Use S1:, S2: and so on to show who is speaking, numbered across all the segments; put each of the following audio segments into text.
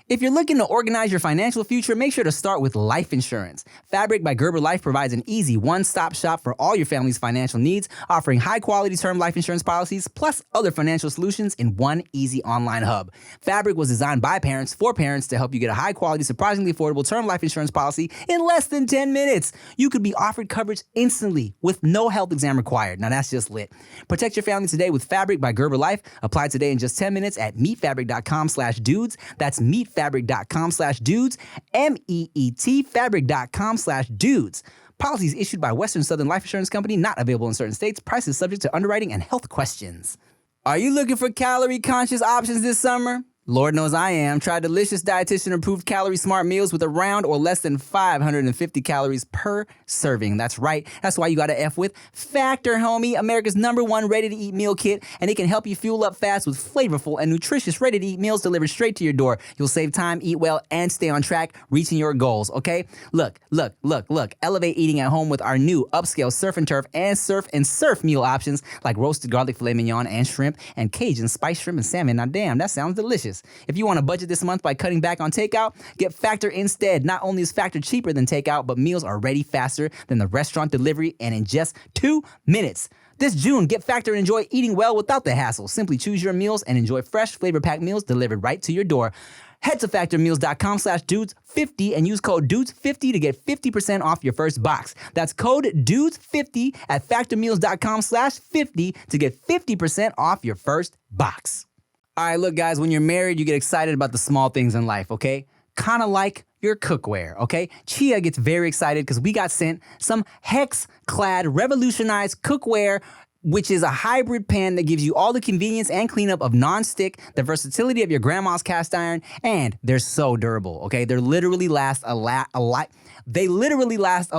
S1: If you're looking to organize your financial future, make sure to start with life insurance. Fabric by Gerber Life provides an easy one-stop shop for all your family's financial needs, offering high-quality term life insurance policies plus other financial solutions in one easy online hub. Fabric was designed by parents for parents to help you get a high-quality, surprisingly affordable term life insurance policy in less than 10 minutes. You could be offered coverage instantly with no health exam required. Now that's just lit. Protect your family today with Fabric by Gerber Life. Apply today in just 10 minutes at meetfabric.com/dudes. That's meetfabric.com/dudes, MEET fabric.com/dudes. Policies issued by Western Southern Life Insurance Company, not available in certain states. Prices subject to underwriting and health questions. Are you looking for calorie-conscious options this summer? Lord knows I am. Try delicious dietitian-approved calorie-smart meals with around or less than 550 calories per serving. That's right. That's why you got to F with Factor, homie, America's #1 ready-to-eat meal kit, and it can help you fuel up fast with flavorful and nutritious ready-to-eat meals delivered straight to your door. You'll save time, eat well, and stay on track, reaching your goals, okay? Look. Elevate eating at home with our new upscale surf and turf and surf meal options like roasted garlic filet mignon and shrimp and Cajun spiced shrimp and salmon. Now, damn, that sounds delicious. If you want to budget this month by cutting back on takeout, get Factor instead. Not only is Factor cheaper than takeout, but meals are ready faster than the restaurant delivery and in just 2 minutes. This June, get Factor and enjoy eating well without the hassle. Simply choose your meals and enjoy fresh, flavor-packed meals delivered right to your door. Head to factormeals.com/dudes50 and use code dudes50 to get 50% off your first box. That's code dudes50 at factormeals.com/50 to get 50% off your first box. All right, look, guys, when you're married, you get excited about the small things in life, okay? Kind of like your cookware, okay? Chia gets very excited because we got sent some Hexclad revolutionized cookware, which is a hybrid pan that gives you all the convenience and cleanup of non-stick, the versatility of your grandma's cast iron, and they're so durable, okay? They literally last a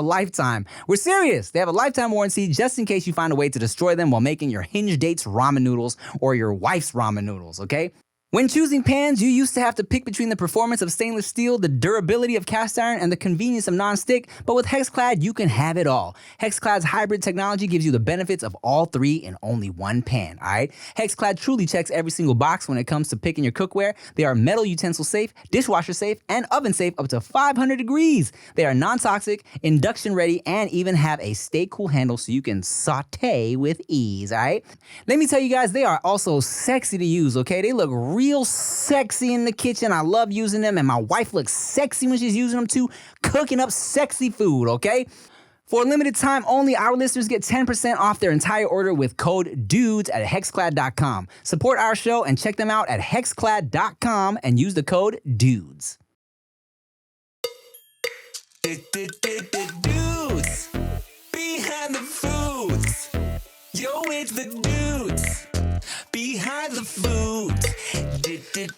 S1: lifetime. We're serious. They have a lifetime warranty just in case you find a way to destroy them while making your hinge date's ramen noodles or your wife's ramen noodles, okay? When choosing pans, you used to have to pick between the performance of stainless steel, the durability of cast iron, and the convenience of non-stick, but with Hexclad, you can have it all. Hexclad's hybrid technology gives you the benefits of all three in only one pan, all right? Hexclad truly checks every single box when it comes to picking your cookware. They are metal utensil safe, dishwasher safe, and oven safe up to 500 degrees. They are non-toxic, induction ready, and even have a stay cool handle so you can saute with ease, all right? Let me tell you guys, they are also sexy to use, okay? They look real sexy in the kitchen. I love using them, and my wife looks sexy when she's using them too, cooking up sexy food, okay? For a limited time only, our listeners get 10% off their entire order with code DUDES at hexclad.com. Support our show and check them out at hexclad.com and use the code DUDES. Dudes behind the foods. Yo, it's the dudes behind the foods. Dudes behind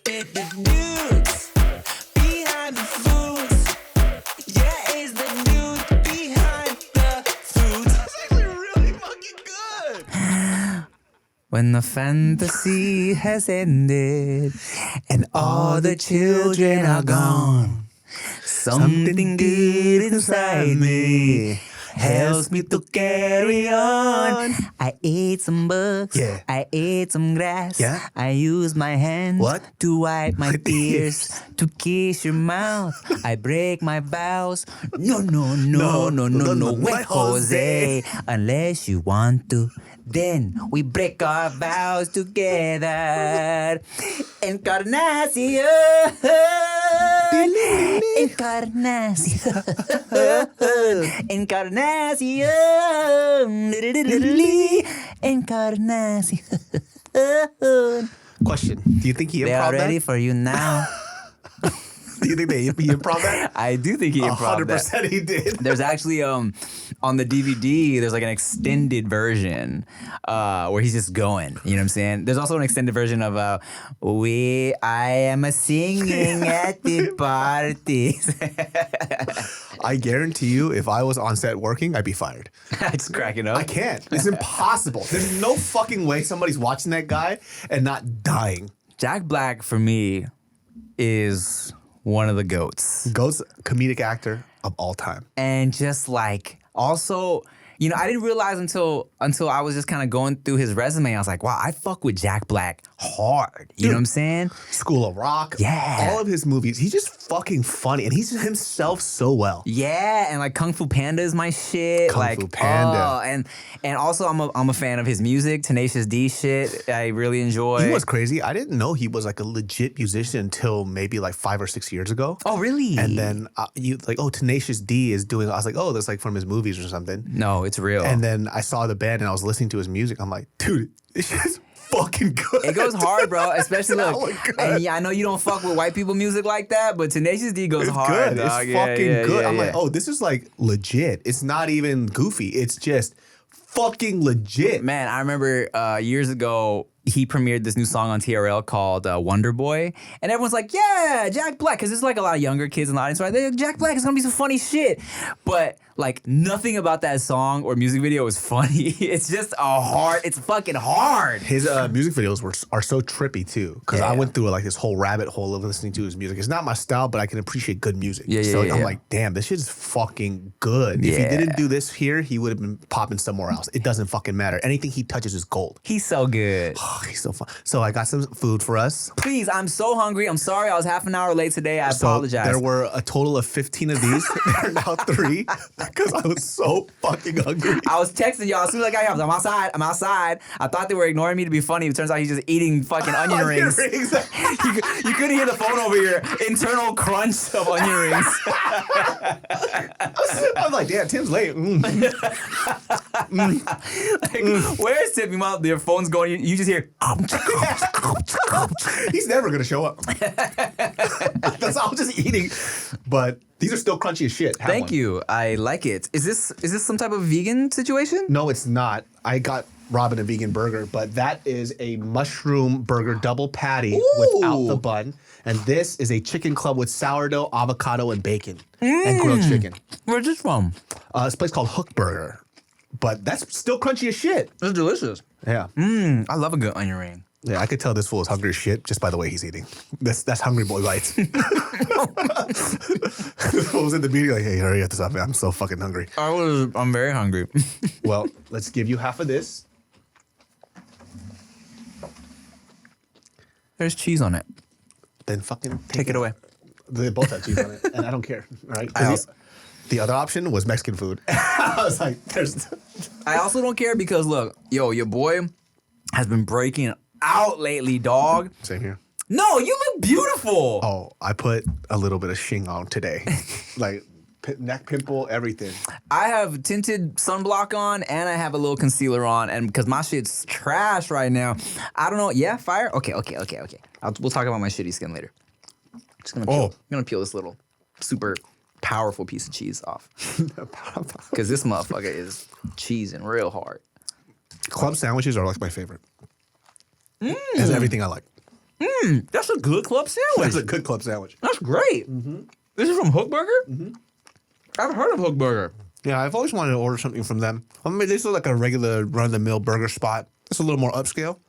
S1: the foods. Yeah, it's the dudes behind the foods. That's actually really fucking good. When the fantasy has ended and all the children are gone, something good inside me helps me to carry on. I ate some bugs. Yeah. I ate some grass. Yeah. I use my hands to wipe my tears, to kiss your mouth. I break my vows. No, wait, Jose. Unless you want to, then we break our vows together. Encarnacion. Encarnacion. Encarnacion. Encarnacion.
S2: Question. Do you think he
S1: They
S2: improv
S1: are
S2: that?
S1: ready for you now.
S2: Do you think he improv that?
S1: I do think he improv that.
S2: 100% he did.
S1: There's actually on the DVD, there's like an extended version where he's just going. You know what I'm saying? There's also an extended version of I am a singing at the parties.
S2: I guarantee you, if I was on set working, I'd be fired.
S1: Just cracking up.
S2: I can't. It's impossible. There's no fucking way somebody's watching that guy and not dying.
S1: Jack Black, for me, is one of the GOATs.
S2: GOAT's comedic actor of all time.
S1: And just like, also, You know, I didn't realize until I was just kind of going through his resume. I was like, wow, I fuck with Jack Black hard. You know what I'm saying?
S2: School of Rock.
S1: Yeah.
S2: All of his movies. He's just fucking funny. And he's himself so well.
S1: Yeah, and like Kung Fu Panda is my shit.
S2: Kung
S1: like,
S2: Fu Panda.
S1: And also I'm a fan of his music, Tenacious D shit. I really enjoy.
S2: He was crazy. I didn't know he was like a legit musician until maybe like 5 or 6 years ago.
S1: Oh, really?
S2: And then Tenacious D is doing. I was like, oh, that's like from his movies or something.
S1: No, it's real.
S2: And then I saw the band and I was listening to his music. I'm like, dude, this is fucking good.
S1: It goes hard, bro. Especially look.
S2: Good.
S1: And yeah, I know you don't fuck with white people music like that, but Tenacious D goes
S2: It's
S1: hard.
S2: good.
S1: Dog.
S2: It's
S1: Yeah,
S2: fucking
S1: yeah,
S2: good.
S1: yeah,
S2: I'm
S1: yeah.
S2: like, oh, this is like legit. It's not even goofy. It's just fucking legit.
S1: Man, I remember years ago, he premiered this new song on TRL called Wonder Boy. And everyone's like, yeah, Jack Black. Because there's like a lot of younger kids in the audience, right? They're like, Jack Black is going to be some funny shit. But like nothing about that song or music video is funny. It's just it's fucking hard.
S2: His music videos are so trippy too, because I
S1: Yeah.
S2: went through like this whole rabbit hole of listening to his music. It's not my style, but I can appreciate good music.
S1: Yeah,
S2: so
S1: yeah,
S2: I'm
S1: yeah.
S2: like, damn, this shit is fucking good. If he
S1: Yeah.
S2: didn't do this here, he would have been popping somewhere else. It doesn't fucking matter. Anything he touches is gold.
S1: He's so good.
S2: Oh, he's so fun. So I got some food for us.
S1: Please, I'm so hungry. I'm sorry I was half an hour late today. I apologize.
S2: There were a total of 15 of these. There are now 3 because I was so fucking hungry.
S1: I was texting y'all as soon as I got here. I was like, I'm outside. I thought they were ignoring me to be funny. It turns out he's just eating fucking onion rings. You couldn't hear the phone over here. Internal crunch of onion rings.
S2: I was like, damn, Tim's late.
S1: Like, where's Tim? Your phone's going. You just hear.
S2: He's never going to show up. That's all, I was just eating. But these are still crunchy as shit. Have
S1: Thank
S2: one.
S1: you. I like it. Is this some type of vegan situation?
S2: No, it's not. I got Robin a vegan burger, but that is a mushroom burger double patty without the bun. And this is a chicken club with sourdough, avocado, and bacon. And grilled chicken.
S1: Where's this from?
S2: It's a place called Hook Burger. But that's still crunchy as shit.
S1: It's delicious.
S2: Yeah.
S1: I love a good onion ring.
S2: Yeah, I could tell this fool is hungry as shit just by the way he's eating. That's hungry boy bites. This fool was in the meeting like, hey, hurry up this up, man. I'm so fucking hungry.
S1: I'm very hungry.
S2: Well, let's give you half of this.
S1: There's cheese on it.
S2: Then fucking
S1: Take it away.
S2: They both have cheese on it, and I don't care. All right.
S1: I also-
S2: The other option was Mexican food. I was like, there's.
S1: I also don't care because look, your boy has been breaking out lately, dog.
S2: Same here.
S1: No, you look beautiful.
S2: Oh, I put a little bit of shing on today, like neck pimple, everything.
S1: I have tinted sunblock on and I have a little concealer on, and because my shit's trash right now, I don't know. Yeah, fire. Okay. We'll talk about my shitty skin later. Just gonna peel, I'm gonna peel this little super powerful piece of cheese off because this motherfucker is cheesing real hard.
S2: Club sandwiches are like my favorite. It's everything I like.
S1: That's a good club sandwich.
S2: That's a good club sandwich.
S1: That's great. This is from Hook Burger? I've heard of Hook Burger.
S2: Yeah, I've always wanted to order something from them. I mean, this is like a regular run-of-the-mill burger spot. It's a little more upscale,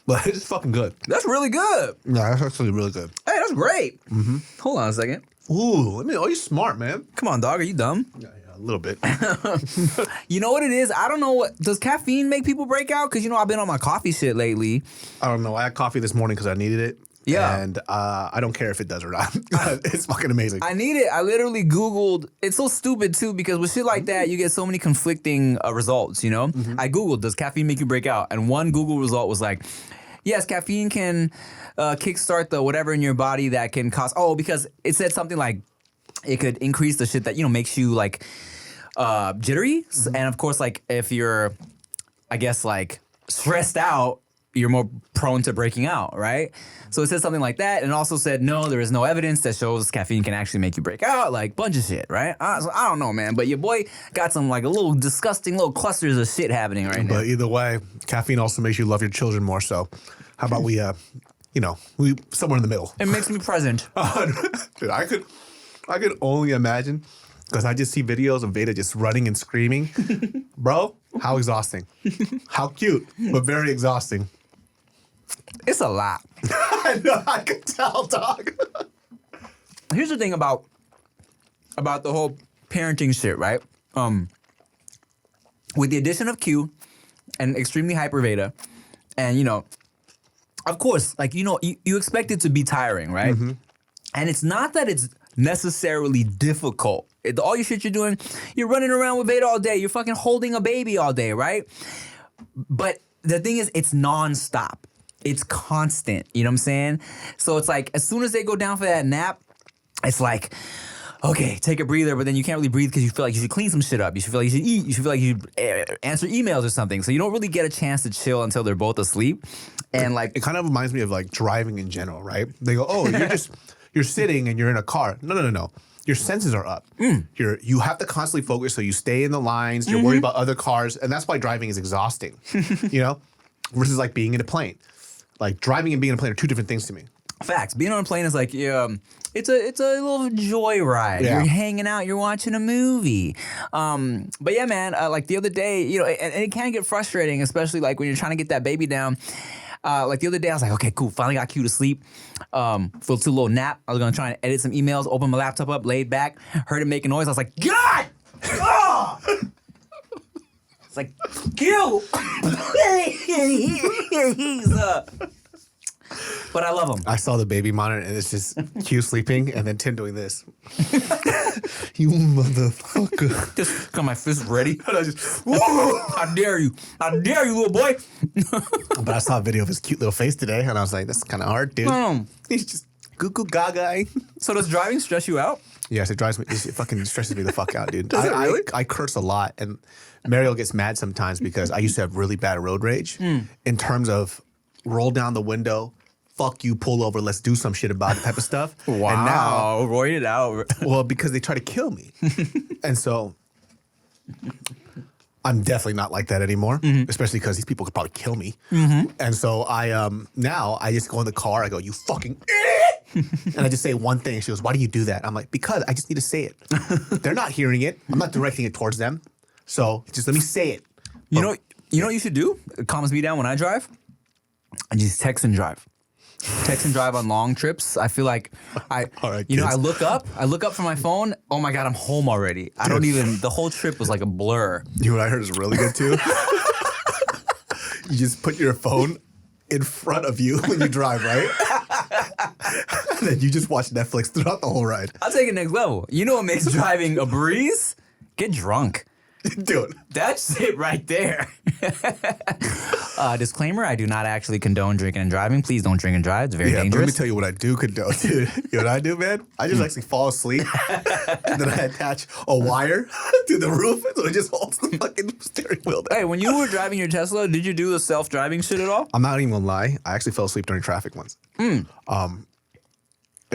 S2: but it's fucking good.
S1: That's really good.
S2: Yeah, that's actually really good.
S1: Hey, that's great. Hold on a second.
S2: Ooh, you're smart, man.
S1: Come on, dog. Are you dumb?
S2: Yeah, a little bit.
S1: You know what it is? I don't know what. Does caffeine make people break out? Because, I've been on my coffee shit lately.
S2: I don't know. I had coffee this morning because I needed it.
S1: Yeah.
S2: And I don't care if it does or not. It's fucking amazing.
S1: I need it. I literally Googled. It's so stupid, too, because with shit like that, you get so many conflicting results, I Googled, does caffeine make you break out? And one Google result was like, yes, caffeine can kickstart the whatever in your body that can cause. Oh, because it said something like it could increase the shit that makes you like jittery, and of course, like if you're, I guess, like stressed out, you're more prone to breaking out, right? So it said something like that, and it also said no, there is no evidence that shows caffeine can actually make you break out, like bunch of shit, right? So I don't know, man, but your boy got some like a little disgusting little clusters of shit happening right now.
S2: But either way, caffeine also makes you love your children more. So how about we somewhere in the middle.
S1: It makes me present.
S2: Dude, I could only imagine, because I just see videos of Veda just running and screaming. Bro, how exhausting. How cute, but very exhausting.
S1: It's a lot.
S2: I know, I could tell, dog.
S1: Here's the thing about the whole parenting shit, right? with the addition of Q and extremely hyper Veda, and of course, like you expect it to be tiring, right? And it's not that it's necessarily difficult. All your shit you're doing, you're running around with Veda all day. You're fucking holding a baby all day, right? But the thing is, it's nonstop. It's constant. You know what I'm saying? So it's like as soon as they go down for that nap, it's like, okay, take a breather, but then you can't really breathe because you feel like you should clean some shit up. You should feel like you should eat. You should feel like you should answer emails or something. So you don't really get a chance to chill until they're both asleep. And like,
S2: it kind of reminds me of like driving in general, right? They go, oh, you're sitting and you're in a car. No. Your senses are up. You have to constantly focus, so you stay in the lines. You're worried about other cars, and that's why driving is exhausting. Versus like being in a plane. Like driving and being in a plane are two different things to me.
S1: Facts. Being on a plane is like, it's a little joyride.
S2: Yeah.
S1: You're hanging out. You're watching a movie. But yeah, man. Like the other day, and it can get frustrating, especially like when you're trying to get that baby down. Like the other day, I was like, okay, cool. Finally got Q to sleep. For a little nap. I was gonna try and edit some emails. Open my laptop up, laid back, heard it making noise. I was like, God! Oh! It's like, Q! He's But I love him.
S2: I saw the baby monitor, and it's just Q sleeping, and then Tim doing this. You motherfucker.
S1: Just got my fist ready.
S2: And I just,
S1: How dare you? How dare you, little boy?
S2: but I saw a video of his cute little face today, and I was like, that's kind of hard, dude. He's just goo gaga.
S1: So does driving stress you out?
S2: Yes, it drives me. It fucking stresses me the fuck out, dude.
S1: Does it really?
S2: I curse a lot, and Mariel gets mad sometimes because I used to have really bad road rage in terms of roll down the window, fuck you, pull over, let's do some shit about it type of stuff.
S1: Wow,
S2: and now,
S1: roid it out.
S2: well, because they try to kill me, and so I'm definitely not like that anymore. Especially because these people could probably kill me. And so I now I just go in the car. I go, you fucking. And I just say one thing. She goes, why do you do that? I'm like, because I just need to say it. They're not hearing it. I'm not directing it towards them. So just let me say it.
S1: You know what you should do? It calms me down when I drive. I just text and drive. Text and drive on long trips. I feel like I look up from my phone. Oh my God, I'm home already. I don't even, the whole trip was like a blur.
S2: You know what I heard is really good too? You just put your phone in front of you when you drive, right? And then you just watch Netflix throughout the whole ride.
S1: I'll take it next level. You know what makes driving a breeze? Get drunk.
S2: Dude.
S1: That's it right there. Disclaimer, I do not actually condone drinking and driving. Please don't drink and drive. It's very dangerous.
S2: But let me tell you what I do condone, dude. You know what I do, man? I just actually fall asleep, and then I attach a wire to the roof, so it just holds the fucking steering wheel down.
S1: Hey, when you were driving your Tesla, did you do the self-driving shit at all?
S2: I'm not even gonna lie. I actually fell asleep during traffic once. It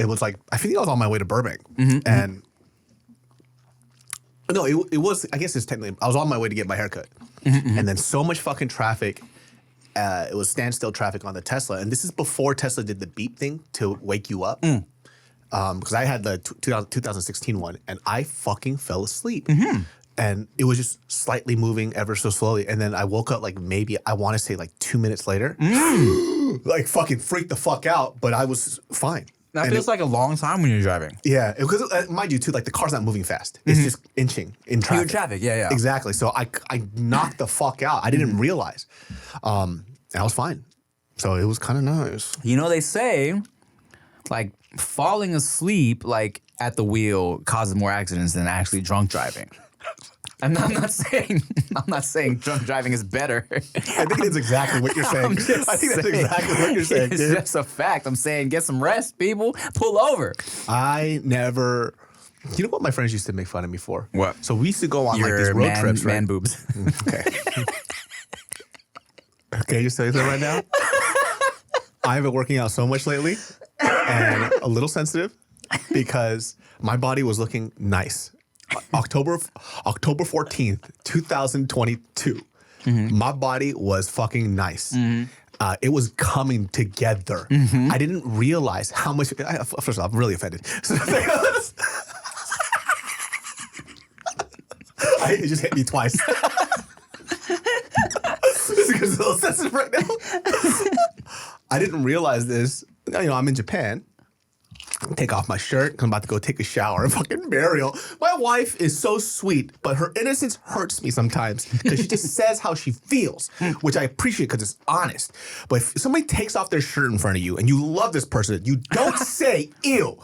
S2: was like, I think I was on my way to Burbank, and no, it was, I guess it's technically, I was on my way to get my haircut. And then so much fucking traffic, it was standstill traffic on the Tesla. And this is before Tesla did the beep thing to wake you up. Because I had the 2016 one, and I fucking fell asleep. And it was just slightly moving ever so slowly. And then I woke up like maybe, I want to say like 2 minutes later. Like fucking freaked the fuck out, but I was fine.
S1: That feels like a long time when you're driving.
S2: Yeah, because mind you too, like the car's not moving fast. It's just inching in traffic.
S1: You're in traffic, yeah.
S2: Exactly. So I knocked the fuck out. I didn't realize. And I was fine. So it was kind of nice.
S1: You know, they say, like, falling asleep, like, at the wheel causes more accidents than actually drunk driving. I'm not saying drunk driving is better.
S2: I think it's exactly what you're saying. I think that's exactly what you're saying,
S1: It's
S2: dude.
S1: just a fact. I'm saying get some rest, people. Pull over.
S2: I never... You know what my friends used to make fun of me for?
S1: What?
S2: So we used to go on like these road trips, right?
S1: Man boobs.
S2: Okay. Okay, you say that right now? I've been working out so much lately and a little sensitive because my body was looking nice. October 14th, 2022. My body was fucking nice. It was coming together. I didn't realize how much... First of all, I'm really offended. It just hit me twice. This is a little sensitive right now. I didn't realize this. You know, I'm in Japan. take off my shirt. I'm about to go take a shower. And fucking Mariel, my wife is so sweet, but her innocence hurts me sometimes because she just says how she feels, which I appreciate because it's honest. But if somebody takes off their shirt in front of you and you love this person, you don't say ew.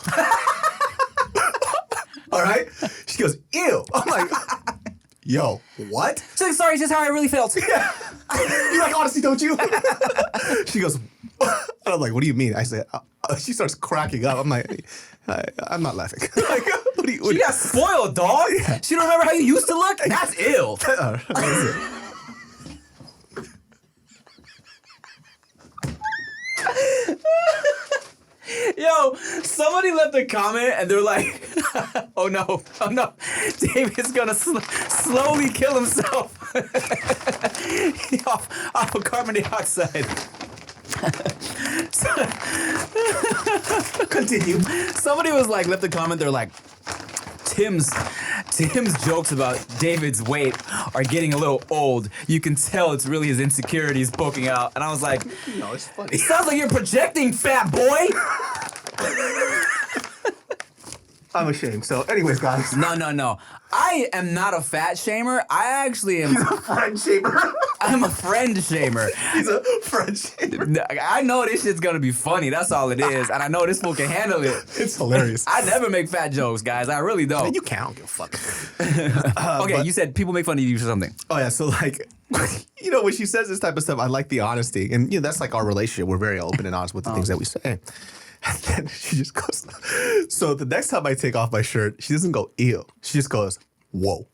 S2: All right? She goes, ew. I'm like, yo, what?
S1: She's like, sorry, it's just how I really felt.
S2: Yeah. You're like, honestly, don't you? She goes, and I'm like, what do you mean? I said, she starts cracking up. I'm like, I'm not laughing. Like, what do you?
S1: She got spoiled, dog. Yeah. She don't remember how you used to look? That's ill. Yo, somebody left a comment and they're like, oh no, David's gonna slowly kill himself off of carbon dioxide. Continue. Somebody was like, left a comment, they're like, Tim's jokes about David's weight are getting a little old. You can tell it's really his insecurities poking out. And I was like,
S2: no, it's funny.
S1: It sounds like you're projecting, fat boy.
S2: I'm ashamed. So, anyways, guys.
S1: No. I am not a fat shamer. I actually am.
S2: He's a friend shamer.
S1: I'm a friend shamer.
S2: He's a friend shamer.
S1: I know this shit's gonna be funny. That's all it is. And I know this fool can handle it.
S2: It's hilarious.
S1: I never make fat jokes, guys. I really don't.
S2: Man, you can't. I don't give a fuck.
S1: Okay, you said people make fun of you for something.
S2: Oh, yeah. So, like, you know, when she says this type of stuff, I like the honesty. And, you know, that's like our relationship. We're very open and honest with the things that we say. And then she just goes, so the next time I take off my shirt, she doesn't go, ew. She just goes, whoa.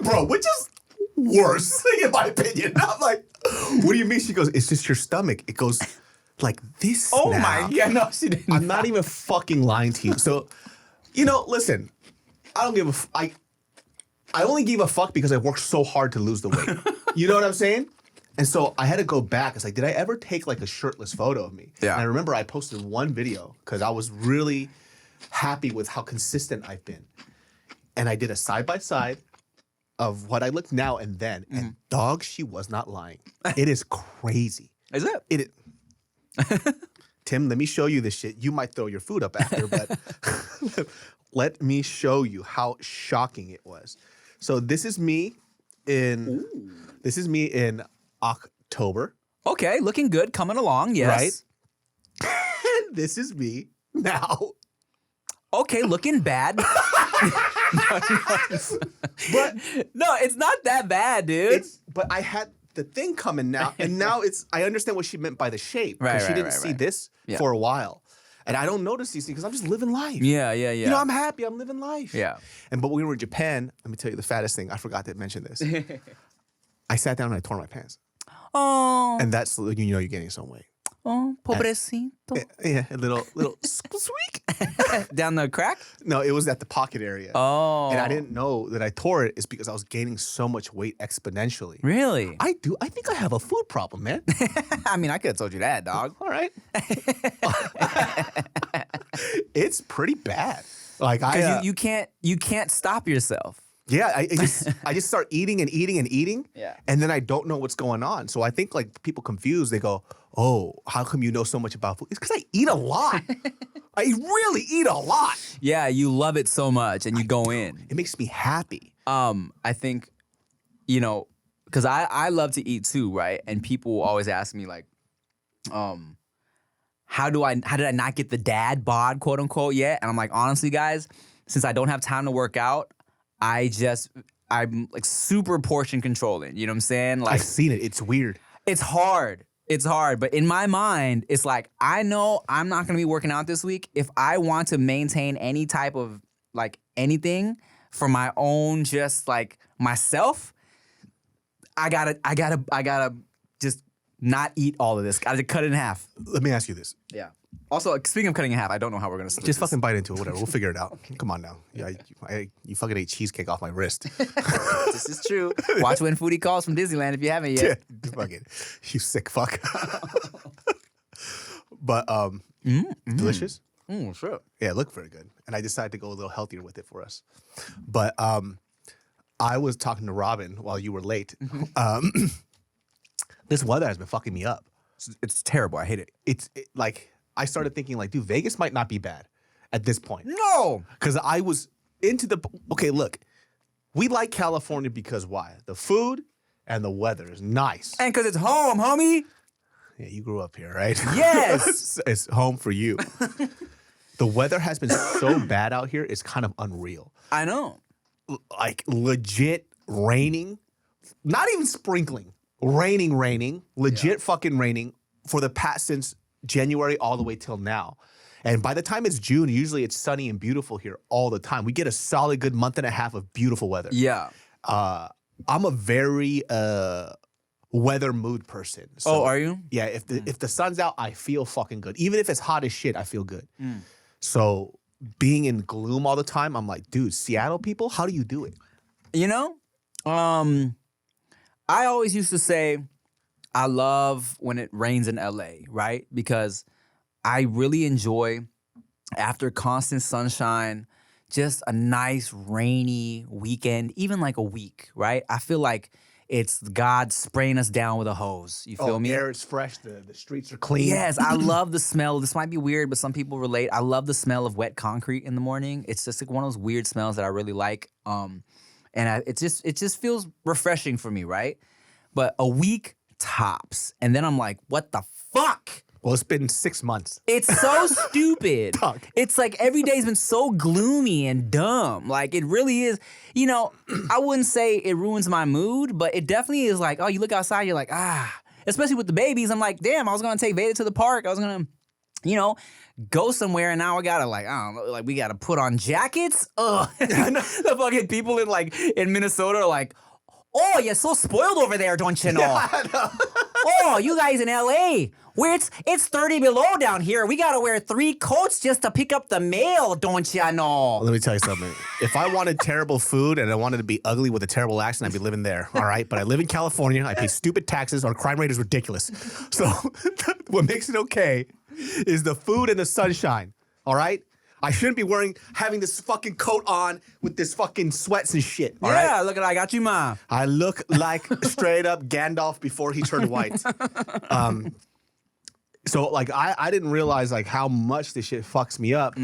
S2: Bro, which is worse, in my opinion. I'm like, what do you mean? She goes, it's just your stomach. It goes like this
S1: Oh
S2: now.
S1: my God, no, she didn't.
S2: I'm not even fucking lying to you. So, you know, listen, I don't give I only gave a fuck because I worked so hard to lose the weight. You know what I'm saying? And so I had to go back. It's like, did I ever take like a shirtless photo of me?
S1: Yeah.
S2: And I remember I posted one video because I was really happy with how consistent I've been. And I did a side-by-side of what I look now and then. Mm-hmm. And dog, she was not lying. It is crazy.
S1: Is it?
S2: It is. Tim, let me show you this shit. You might throw your food up after, but let me show you how shocking it was. So this is me in October.
S1: Okay, looking good, coming along, yes.
S2: Right? And this is me now.
S1: Okay, looking bad.
S2: But
S1: no, it's not that bad, dude.
S2: But I had the thing coming now, and now I understand what she meant by the shape. Because she didn't see this for a while. And I don't notice these things because I'm just living life.
S1: Yeah.
S2: You know, I'm happy. I'm living life.
S1: Yeah.
S2: But when we were in Japan, let me tell you the fattest thing. I forgot to mention this. I sat down and I tore my pants.
S1: Oh.
S2: And that's, you know, you're gaining some weight.
S1: Oh, pobrecito.
S2: Yeah, a little squeak.
S1: Down the crack?
S2: No, it was at the pocket area.
S1: Oh.
S2: And I didn't know that I tore it is because I was gaining so much weight exponentially.
S1: Really?
S2: I do. I think I have a food problem, man.
S1: I mean, I could have told you that, dog.
S2: All right. It's pretty bad. Like
S1: you can't stop yourself.
S2: Yeah, I just start eating and eating and eating.
S1: Yeah.
S2: And then I don't know what's going on. So I think like people confused. They go, oh, how come you know so much about food? It's because I eat a lot. I really eat a lot.
S1: Yeah, you love it so much and you go in.
S2: It makes me happy.
S1: I think, you know, because I love to eat too, right? And people will always ask me like, how did I not get the dad bod, quote unquote, yet? And I'm like, honestly, guys, since I don't have time to work out, I'm like super portion controlling. You know what I'm saying? Like,
S2: I've seen it. It's weird.
S1: It's hard. But in my mind, it's like, I know I'm not going to be working out this week. If I want to maintain any type of like anything for my own, just like myself, I gotta just not eat all of this. Gotta cut it in half.
S2: Let me ask you this.
S1: Yeah. Also, speaking of cutting in half, I don't know how we're gonna split
S2: Just
S1: this.
S2: fucking bite into it, whatever. We'll figure it out. Come on now. Yeah, you fucking ate cheesecake off my wrist.
S1: This is true. Watch When Foodie Calls from Disneyland if you haven't yet.
S2: Yeah, fucking, you sick fuck. But delicious.
S1: Sure.
S2: Yeah, it looked very good. And I decided to go a little healthier with it for us. But I was talking to Robin while you were late. This weather has been fucking me up.
S1: It's terrible. I hate it.
S2: Like, I started thinking like, dude, Vegas might not be bad. at this point.
S1: No.
S2: Because I was okay, look, we like California because why? The food and the weather is nice.
S1: And because it's home, homie.
S2: Yeah, you grew up here, right?
S1: Yes.
S2: It's home for you. The weather has been so bad out here, it's kind of unreal.
S1: I know.
S2: Like legit raining, not even sprinkling, raining, legit fucking raining for the past since January all the way till now. And by the time it's June, usually it's sunny and beautiful here all the time. We get a solid good month and a half of beautiful weather.
S1: Yeah.
S2: I'm a very weather mood person. So,
S1: are you?
S2: Yeah, if the sun's out, I feel fucking good. Even if it's hot as shit, I feel good. So being in gloom all the time, I'm like, dude, Seattle people, how do you do it?
S1: You know, I always used to say I love when it rains in LA, right? Because I really enjoy, after constant sunshine, just a nice rainy weekend, even like a week, right? I feel like it's God spraying us down with a hose. You feel me?
S2: The air is fresh. The streets are clean.
S1: Yes, I love the smell. This might be weird, but some people relate. I love the smell of wet concrete in the morning. It's just like one of those weird smells that I really like. It just feels refreshing for me, right? But a week tops, and then I'm like, what the fuck?
S2: Well, it's been 6 months.
S1: It's so stupid. It's like every day's been so gloomy and dumb. Like it really is. You know, I wouldn't say it ruins my mood, but it definitely is like, oh, you look outside, you're like, especially with the babies. I'm like, damn, I was gonna take Veda to the park. I was gonna, go somewhere, and now I gotta I don't know, we gotta put on jackets. Ugh. The fucking people in Minnesota are like, oh, you're so spoiled over there, don't you know? Yeah, oh, you guys in LA, where it's 30 below down here. We gotta wear 3 coats just to pick up the mail, don't you know?
S2: Let me tell you something. If I wanted terrible food and I wanted to be ugly with a terrible accent, I'd be living there, all right? But I live in California. I pay stupid taxes. Our crime rate is ridiculous. So what makes it okay is the food and the sunshine, all right? I shouldn't be having this fucking coat on with this fucking sweats and shit, all right?
S1: Yeah, look at I got you, ma.
S2: I look like straight up Gandalf before he turned white. So I didn't realize how much this shit fucks me up.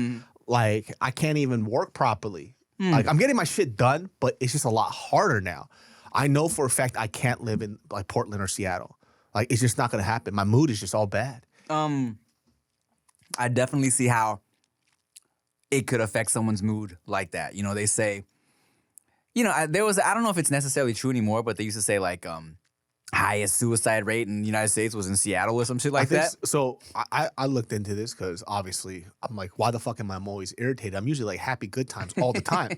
S2: Like I can't even work properly. Like I'm getting my shit done, but it's just a lot harder now. I know for a fact I can't live in Portland or Seattle. Like it's just not gonna happen. My mood is just all bad.
S1: I definitely see how it could affect someone's mood like that. They say, there was, I don't know if it's necessarily true anymore, but they used to say highest suicide rate in the United States was in Seattle or some shit like that.
S2: So I looked into this because obviously I'm like, why the fuck am I always irritated? I'm usually happy, good times all the time.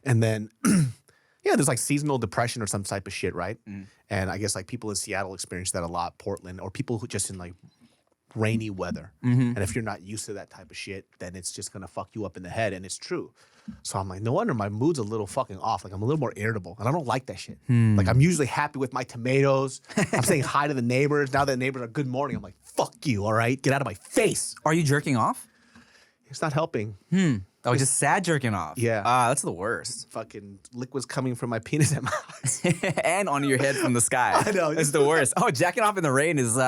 S2: And then, there's seasonal depression or some type of shit, right? And I guess people in Seattle experience that a lot, Portland, or people who just in rainy weather. And if you're not used to that type of shit, then it's just gonna fuck you up in the head, and it's true. So I'm like, no wonder my mood's a little fucking off. I'm a little more irritable, and I don't like that shit. I'm usually happy with my tomatoes. I'm saying hi to the neighbors. Now that the neighbors are good morning, I'm like, fuck you, all right? Get out of my face.
S1: Are you jerking off?
S2: It's not helping.
S1: Oh, just sad jerking off.
S2: Yeah.
S1: That's the worst.
S2: Fucking liquids coming from my penis and my eyes.
S1: And on your head from the sky.
S2: I know.
S1: It's the worst. Oh, jacking off in the rain is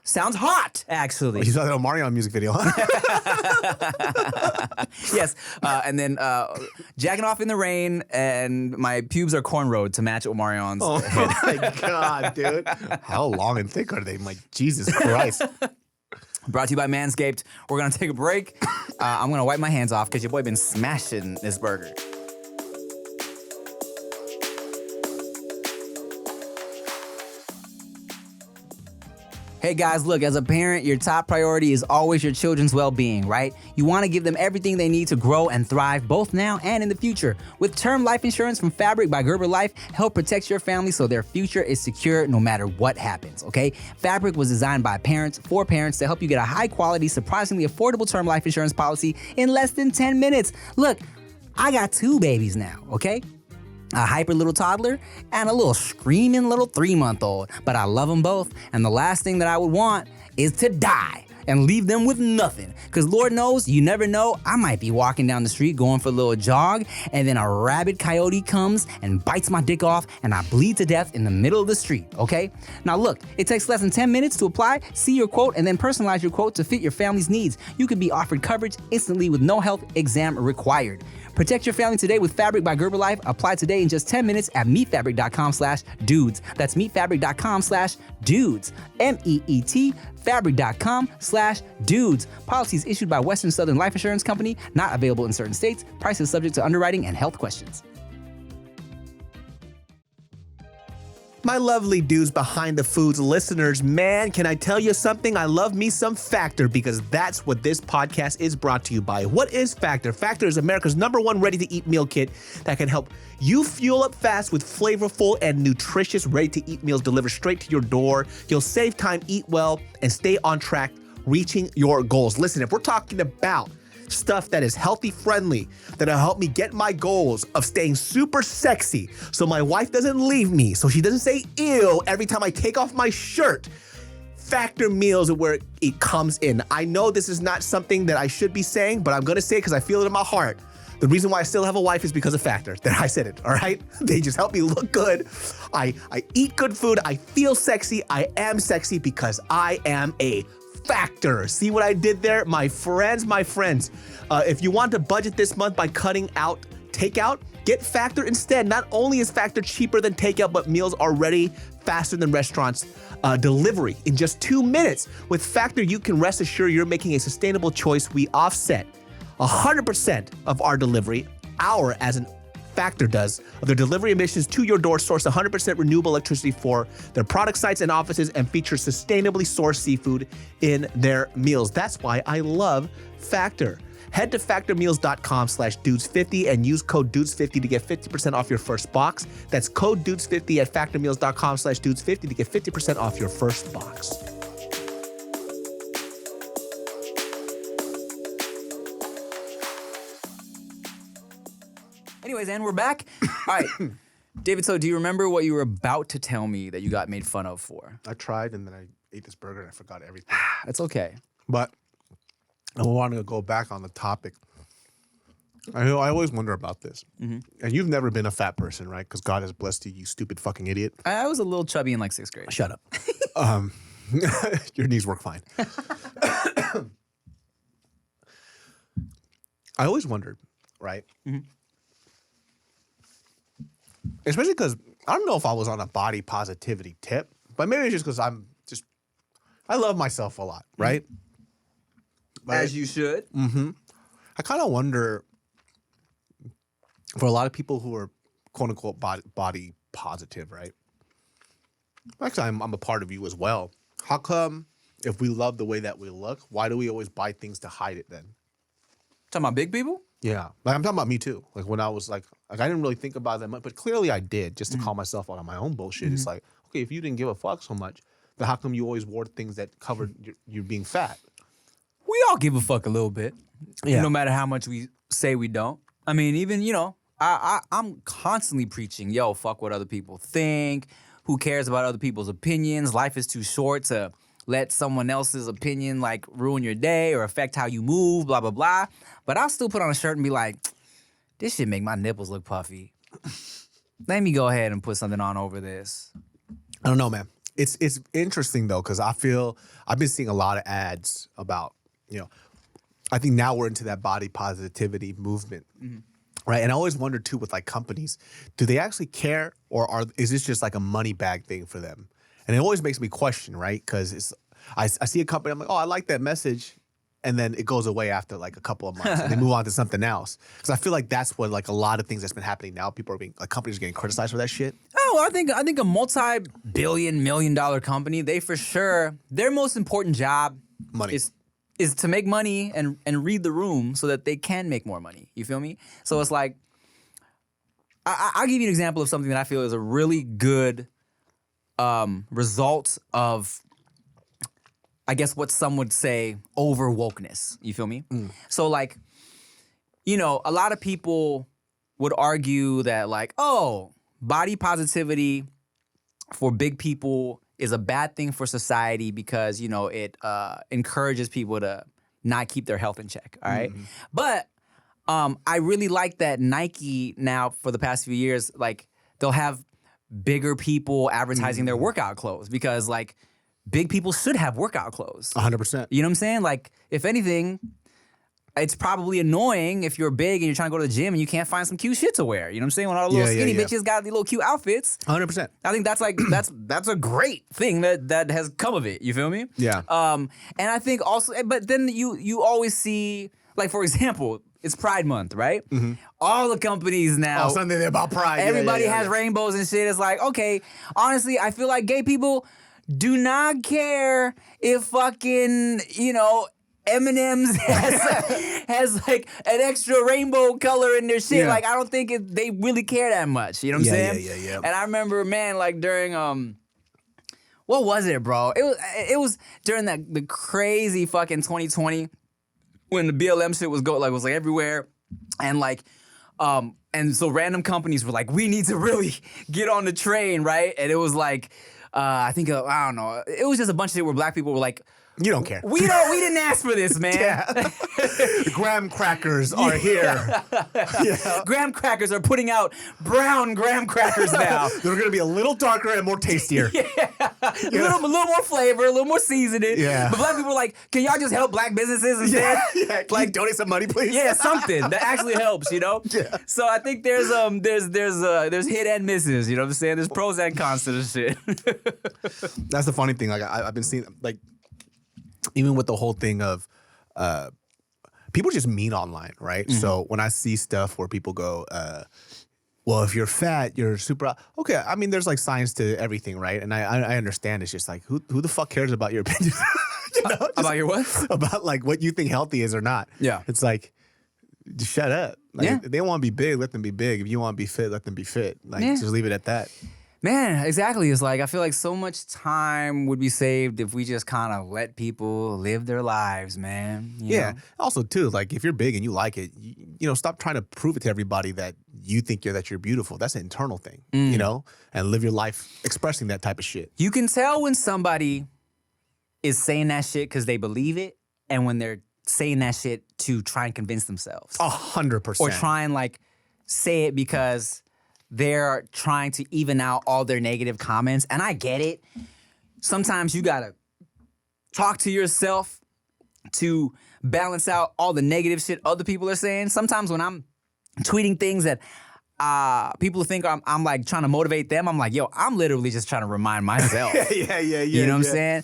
S1: sounds hot, actually.
S2: You saw that Omarion music video, huh?
S1: Yes. And then jacking off in the rain, and my pubes are cornrowed to match Omarion's head.
S2: Oh my God, dude. How long and thick are they? I'm like, Jesus Christ.
S1: Brought to you by Manscaped. We're going to take a break. I'm going to wipe my hands off because your boy been smashing this burger. Hey guys, look, as a parent, your top priority is always your children's well-being, right? You want to give them everything they need to grow and thrive, both now and in the future. With term life insurance from Fabric by Gerber Life, help protect your family so their future is secure no matter what happens, okay? Fabric was designed by parents for parents to help you get a high-quality, surprisingly affordable term life insurance policy in less than 10 minutes. Look, I got 2 babies now, okay? A hyper little toddler and a little screaming little 3-month-old. But I love them both, and the last thing that I would want is to die. and leave them with nothing. Because Lord knows, you never know, I might be walking down the street going for a little jog, and then a rabid coyote comes and bites my dick off, and I bleed to death in the middle of the street, okay? Now look, it takes less than 10 minutes to apply, see your quote, and then personalize your quote to fit your family's needs. You can be offered coverage instantly with no health exam required. Protect your family today with Fabric by Gerber Life. Apply today in just 10 minutes at meetfabric.com/dudes. That's meetfabric.com/dudes. MEET fabric.com/dudes. Policies issued by Western Southern Life Insurance Company, not available in certain states. Prices subject to underwriting and health questions.
S2: My lovely dudes behind the foods listeners, man, can I tell you something? I love me some Factor because that's what this podcast is brought to you by. What is Factor? Factor is America's #1 ready-to-eat meal kit that can help you fuel up fast with flavorful and nutritious ready-to-eat meals delivered straight to your door. You'll save time, eat well, and stay on track reaching your goals. Listen, if we're talking about stuff that is healthy friendly, that'll help me get my goals of staying super sexy so my wife doesn't leave me, so she doesn't say ew every time I take off my shirt. Factor meals are where it comes in. I know this is not something that I should be saying, but I'm gonna say it because I feel it in my heart. The reason why I still have a wife is because of Factor. There, I said it, all right? They just help me look good. I eat good food. I feel sexy. I am sexy because I am a Factor. See what I did there? My friends, if you want to budget this month by cutting out takeout, get Factor instead. Not only is Factor cheaper than takeout, but meals are ready faster than restaurants. Delivery in just 2 minutes. With Factor, you can rest assured you're making a sustainable choice. We offset 100% of our delivery, as an Factor does, of their delivery emissions to your door, source 100% renewable electricity for their product sites and offices, and feature sustainably sourced seafood in their meals. That's why I love Factor. Head to factormeals.com/dudes50 and use code dudes50 to get 50% off your first box. That's code dudes50 at factormeals.com/dudes50 to get 50% off your first box.
S1: Anyways, and we're back. All right. David, so do you remember what you were about to tell me that you got made fun of for?
S2: I tried and then I ate this burger and I forgot everything.
S1: That's okay.
S2: But I wanted to go back on the topic. I always wonder about this. Mm-hmm. And you've never been a fat person, right? Because God has blessed you, you stupid fucking idiot.
S1: I was a little chubby in like 6th grade.
S2: Shut up. Your knees work fine. I always wondered, right? Mm-hmm. Especially because I don't know if I was on a body positivity tip, but maybe it's just because I love myself a lot, right? But
S1: as you should.
S2: Mm-hmm. I kind of wonder, for a lot of people who are quote unquote body positive, right? Actually, I'm a part of you as well. How come if we love the way that we look, why do we always buy things to hide it then?
S1: Talking about big people?
S2: Yeah, like I'm talking about me too. Like when I was like I didn't really think about that much, but clearly I did, just to call myself out on my own bullshit. Mm-hmm. It's like, okay, if you didn't give a fuck so much, then how come you always wore things that covered you being fat?
S1: We all give a fuck a little bit, no matter how much we say we don't. I mean, even, I'm constantly preaching, yo, fuck what other people think. Who cares about other people's opinions? Life is too short to let someone else's opinion like ruin your day or affect how you move, blah, blah, blah. But I'll still put on a shirt and be like, this shit make my nipples look puffy. Let me go ahead and put something on over this.
S2: I don't know, man. It's interesting though, because I feel I've been seeing a lot of ads about, I think now we're into that body positivity movement. Mm-hmm. Right. And I always wonder too with like companies, do they actually care or is this just like a money bag thing for them? And it always makes me question, right? Because I see a company, I'm like, oh, I like that message. And then it goes away after like a couple of months and they move on to something else. Because I feel like that's what like a lot of things that's been happening now. People are companies are getting criticized for that shit.
S1: Oh, I think a multi-billion, $1 company, they for sure, their most important job is to make money and read the room so that they can make more money. You feel me? So it's like, I'll give you an example of something that I feel is a really good result of, I guess what some would say, over wokeness. You feel me? Mm. So like, a lot of people would argue that like, oh, body positivity for big people is a bad thing for society because, you know, it encourages people to not keep their health in check, all right? But I really like that Nike now for the past few years, like they'll have bigger people advertising their workout clothes because like big people should have workout clothes.
S2: 100%.
S1: You know what I'm saying? Like if anything, it's probably annoying if you're big and you're trying to go to the gym and you can't find some cute shit to wear. You know what I'm saying? When all the little skinny bitches got these little cute outfits.
S2: 100%.
S1: I think that's like that's a great thing that has come of it. You feel me?
S2: Yeah.
S1: And I think also, but then you always see, like for example, it's Pride Month, right? All the companies now.
S2: Oh, something about pride.
S1: Everybody has rainbows and shit. It's like, okay, honestly, I feel like gay people do not care if fucking, you know, M&M's has like an extra rainbow color in their shit.
S2: Yeah.
S1: Like I don't think they really care that much. You know what I'm saying?
S2: Yeah.
S1: And I remember, man, like during what was it, bro? It was during the crazy fucking 2020 when the BLM shit was everywhere, and like and so random companies were like, we need to really get on the train, right? And it was like I think I don't know. It was just a bunch of shit where black people were like,
S2: you don't care.
S1: We didn't ask for this, man.
S2: The graham crackers are here.
S1: Graham crackers are putting out brown graham crackers now.
S2: They're going to be a little darker and more tastier.
S1: A little more flavor, a little more seasoning.
S2: Yeah.
S1: But black people are like, can y'all just help black businesses instead?
S2: Can you donate some money, please?
S1: Yeah, something that actually helps, you know?
S2: Yeah.
S1: So I think there's hit and misses, you know what I'm saying? There's pros and cons to this shit.
S2: That's the funny thing. Like I've been seeing, like, even with the whole thing of people just mean online, right? So when I see stuff where people go, well, if you're fat, you're super... Okay, I mean, there's like science to everything, right? And I understand. It's just like, who the fuck cares about your opinion? You know?
S1: About your what?
S2: About like what you think healthy is or not.
S1: Yeah.
S2: It's like, just shut up. Like, if they want to be big, let them be big. If you want to be fit, let them be fit. Like, just leave it at that.
S1: Man, exactly. It's like I feel like so much time would be saved if we just kind of let people live their lives, man. You know?
S2: Also, too, like if you're big and you like it, you know, stop trying to prove it to everybody that you think that you're beautiful. That's an internal thing, you know, and live your life expressing that type of shit.
S1: You can tell when somebody is saying that shit because they believe it, and when they're saying that shit to try and convince themselves,
S2: 100%,
S1: or try and like say it because they're trying to even out all their negative comments. And I get it. Sometimes you gotta talk to yourself to balance out all the negative shit other people are saying. Sometimes when I'm tweeting things that people think I'm like trying to motivate them, I'm like, yo, I'm literally just trying to remind myself.
S2: Yeah.
S1: You know what I'm saying?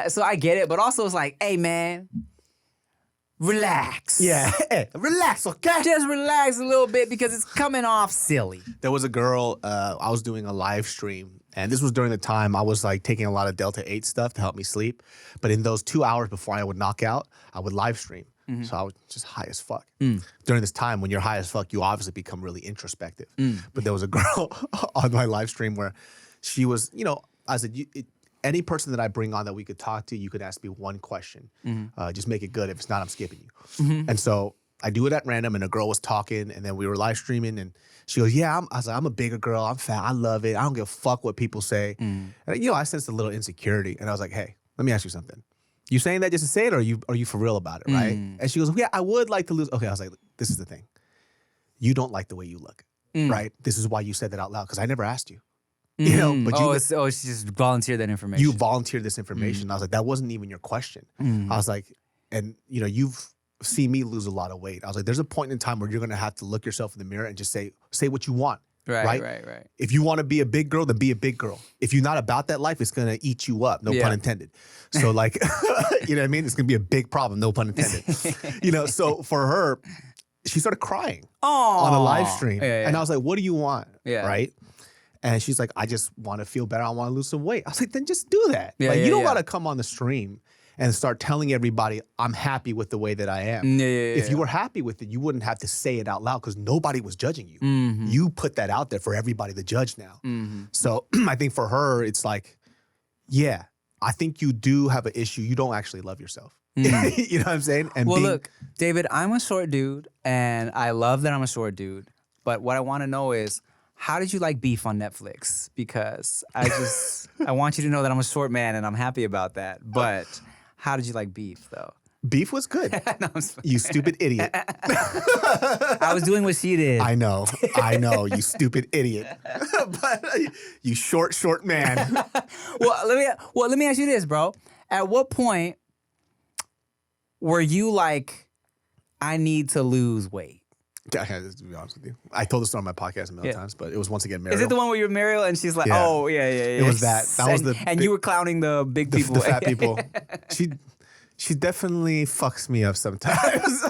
S1: So I get it, but also it's like, hey, man, relax.
S2: Yeah, hey, relax, okay?
S1: Just relax a little bit because it's coming off silly.
S2: There was a girl, I was doing a live stream, and this was during the time I was like taking a lot of Delta 8 stuff to help me sleep. But in those 2 hours before I would knock out, I would live stream. So I was just high as fuck. During this time, when you're high as fuck, you obviously become really introspective. But there was a girl on my live stream where she was, you know, I said, any person that I bring on that we could talk to, you could ask me one question. Just make it good. If it's not, I'm skipping you. And so I do it at random, and a girl was talking, and then we were live streaming, and she goes, yeah, I was like, I'm a bigger girl. I'm fat. I love it. I don't give a fuck what people say. And, you know, I sensed a little insecurity, and I was like, hey, let me ask you something. You saying that just to say it, or are you for real about it, right? And she goes, yeah, I would like to lose. Okay, I was like, this is the thing. You don't like the way you look, right? This is why you said that out loud, because I never asked you. You know, but
S1: she just volunteered that information.
S2: You volunteered this information. I was like, that wasn't even your question. I was like, and you know, you've seen me lose a lot of weight. I was like, there's a point in time where you're gonna have to look yourself in the mirror and just say what you want. Right. If you want to be a big girl, then be a big girl. If you're not about that life, it's gonna eat you up. No pun intended. So like, you know what I mean? It's gonna be a big problem. No pun intended. You know. So for her, she started crying on a live stream, and I was like, what do you want? Right. And she's like, I just want to feel better. I want to lose some weight. I was like, then just do that. You don't got to come on the stream and start telling everybody I'm happy with the way that I am. If you were happy with it, you wouldn't have to say it out loud because nobody was judging you. You put that out there for everybody to judge now. So I think for her, it's like, yeah, I think you do have an issue. You don't actually love yourself. You know what I'm saying? And
S1: look, David, I'm a short dude, and I love that I'm a short dude. But what I want to know is, how did you like Beef on Netflix? Because I want you to know that I'm a short man and I'm happy about that. But how did you like Beef though?
S2: Beef was good.
S1: No,
S2: You stupid idiot.
S1: I was doing what she did.
S2: I know, you stupid idiot. But you short man.
S1: Let me ask you this, bro. At what point were you like, I need to lose weight?
S2: Okay, to be honest with you, I told this on my podcast a million times, but it was once again Mariel.
S1: Is it the one where you're Mariel and she's like,
S2: Yeah.
S1: oh yeah.
S2: It was that. That was the
S1: and you were clowning the big people,
S2: the fat people. She definitely fucks me up sometimes.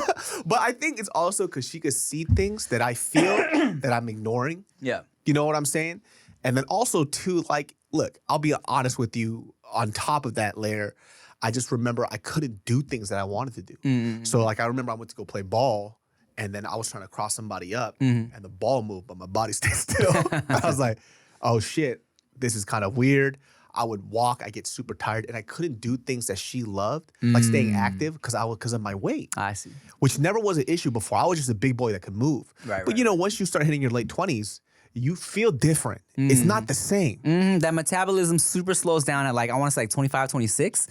S2: But I think it's also because she could see things that I feel that I'm ignoring.
S1: Yeah.
S2: You know what I'm saying? And then also too, like, look, I'll be honest with you. On top of that layer, I just remember I couldn't do things that I wanted to do.
S1: Mm-hmm.
S2: So like I remember I went to go play ball, and then I was trying to cross somebody up, and the ball moved, but my body stayed still. I was like, oh shit, this is kind of weird. I would walk, I get super tired, and I couldn't do things that she loved, like staying active, because of my weight.
S1: I see.
S2: Which never was an issue before. I was just a big boy that could move. But you know, once you start hitting your late 20s, you feel different. It's not the same.
S1: That metabolism super slows down at like, I want to say like 25, 26.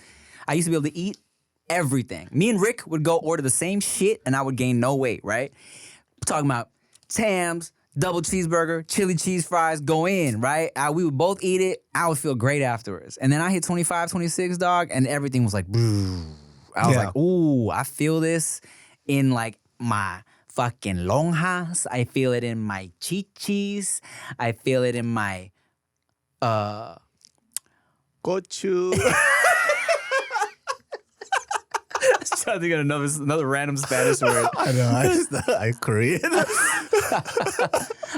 S1: I used to be able to eat everything. Me and Rick would go order the same shit and I would gain no weight, right? We're talking about Tams, double cheeseburger, chili cheese fries, go in, right? We would both eat it. I would feel great afterwards. And then I hit 25, 26, dog, and everything was like, I was like, ooh, I feel this in like my fucking lonjas. I feel it in my chichis. I feel it in my
S2: Gochu.
S1: trying to think of another random Spanish word.
S2: I know. I'm Korean.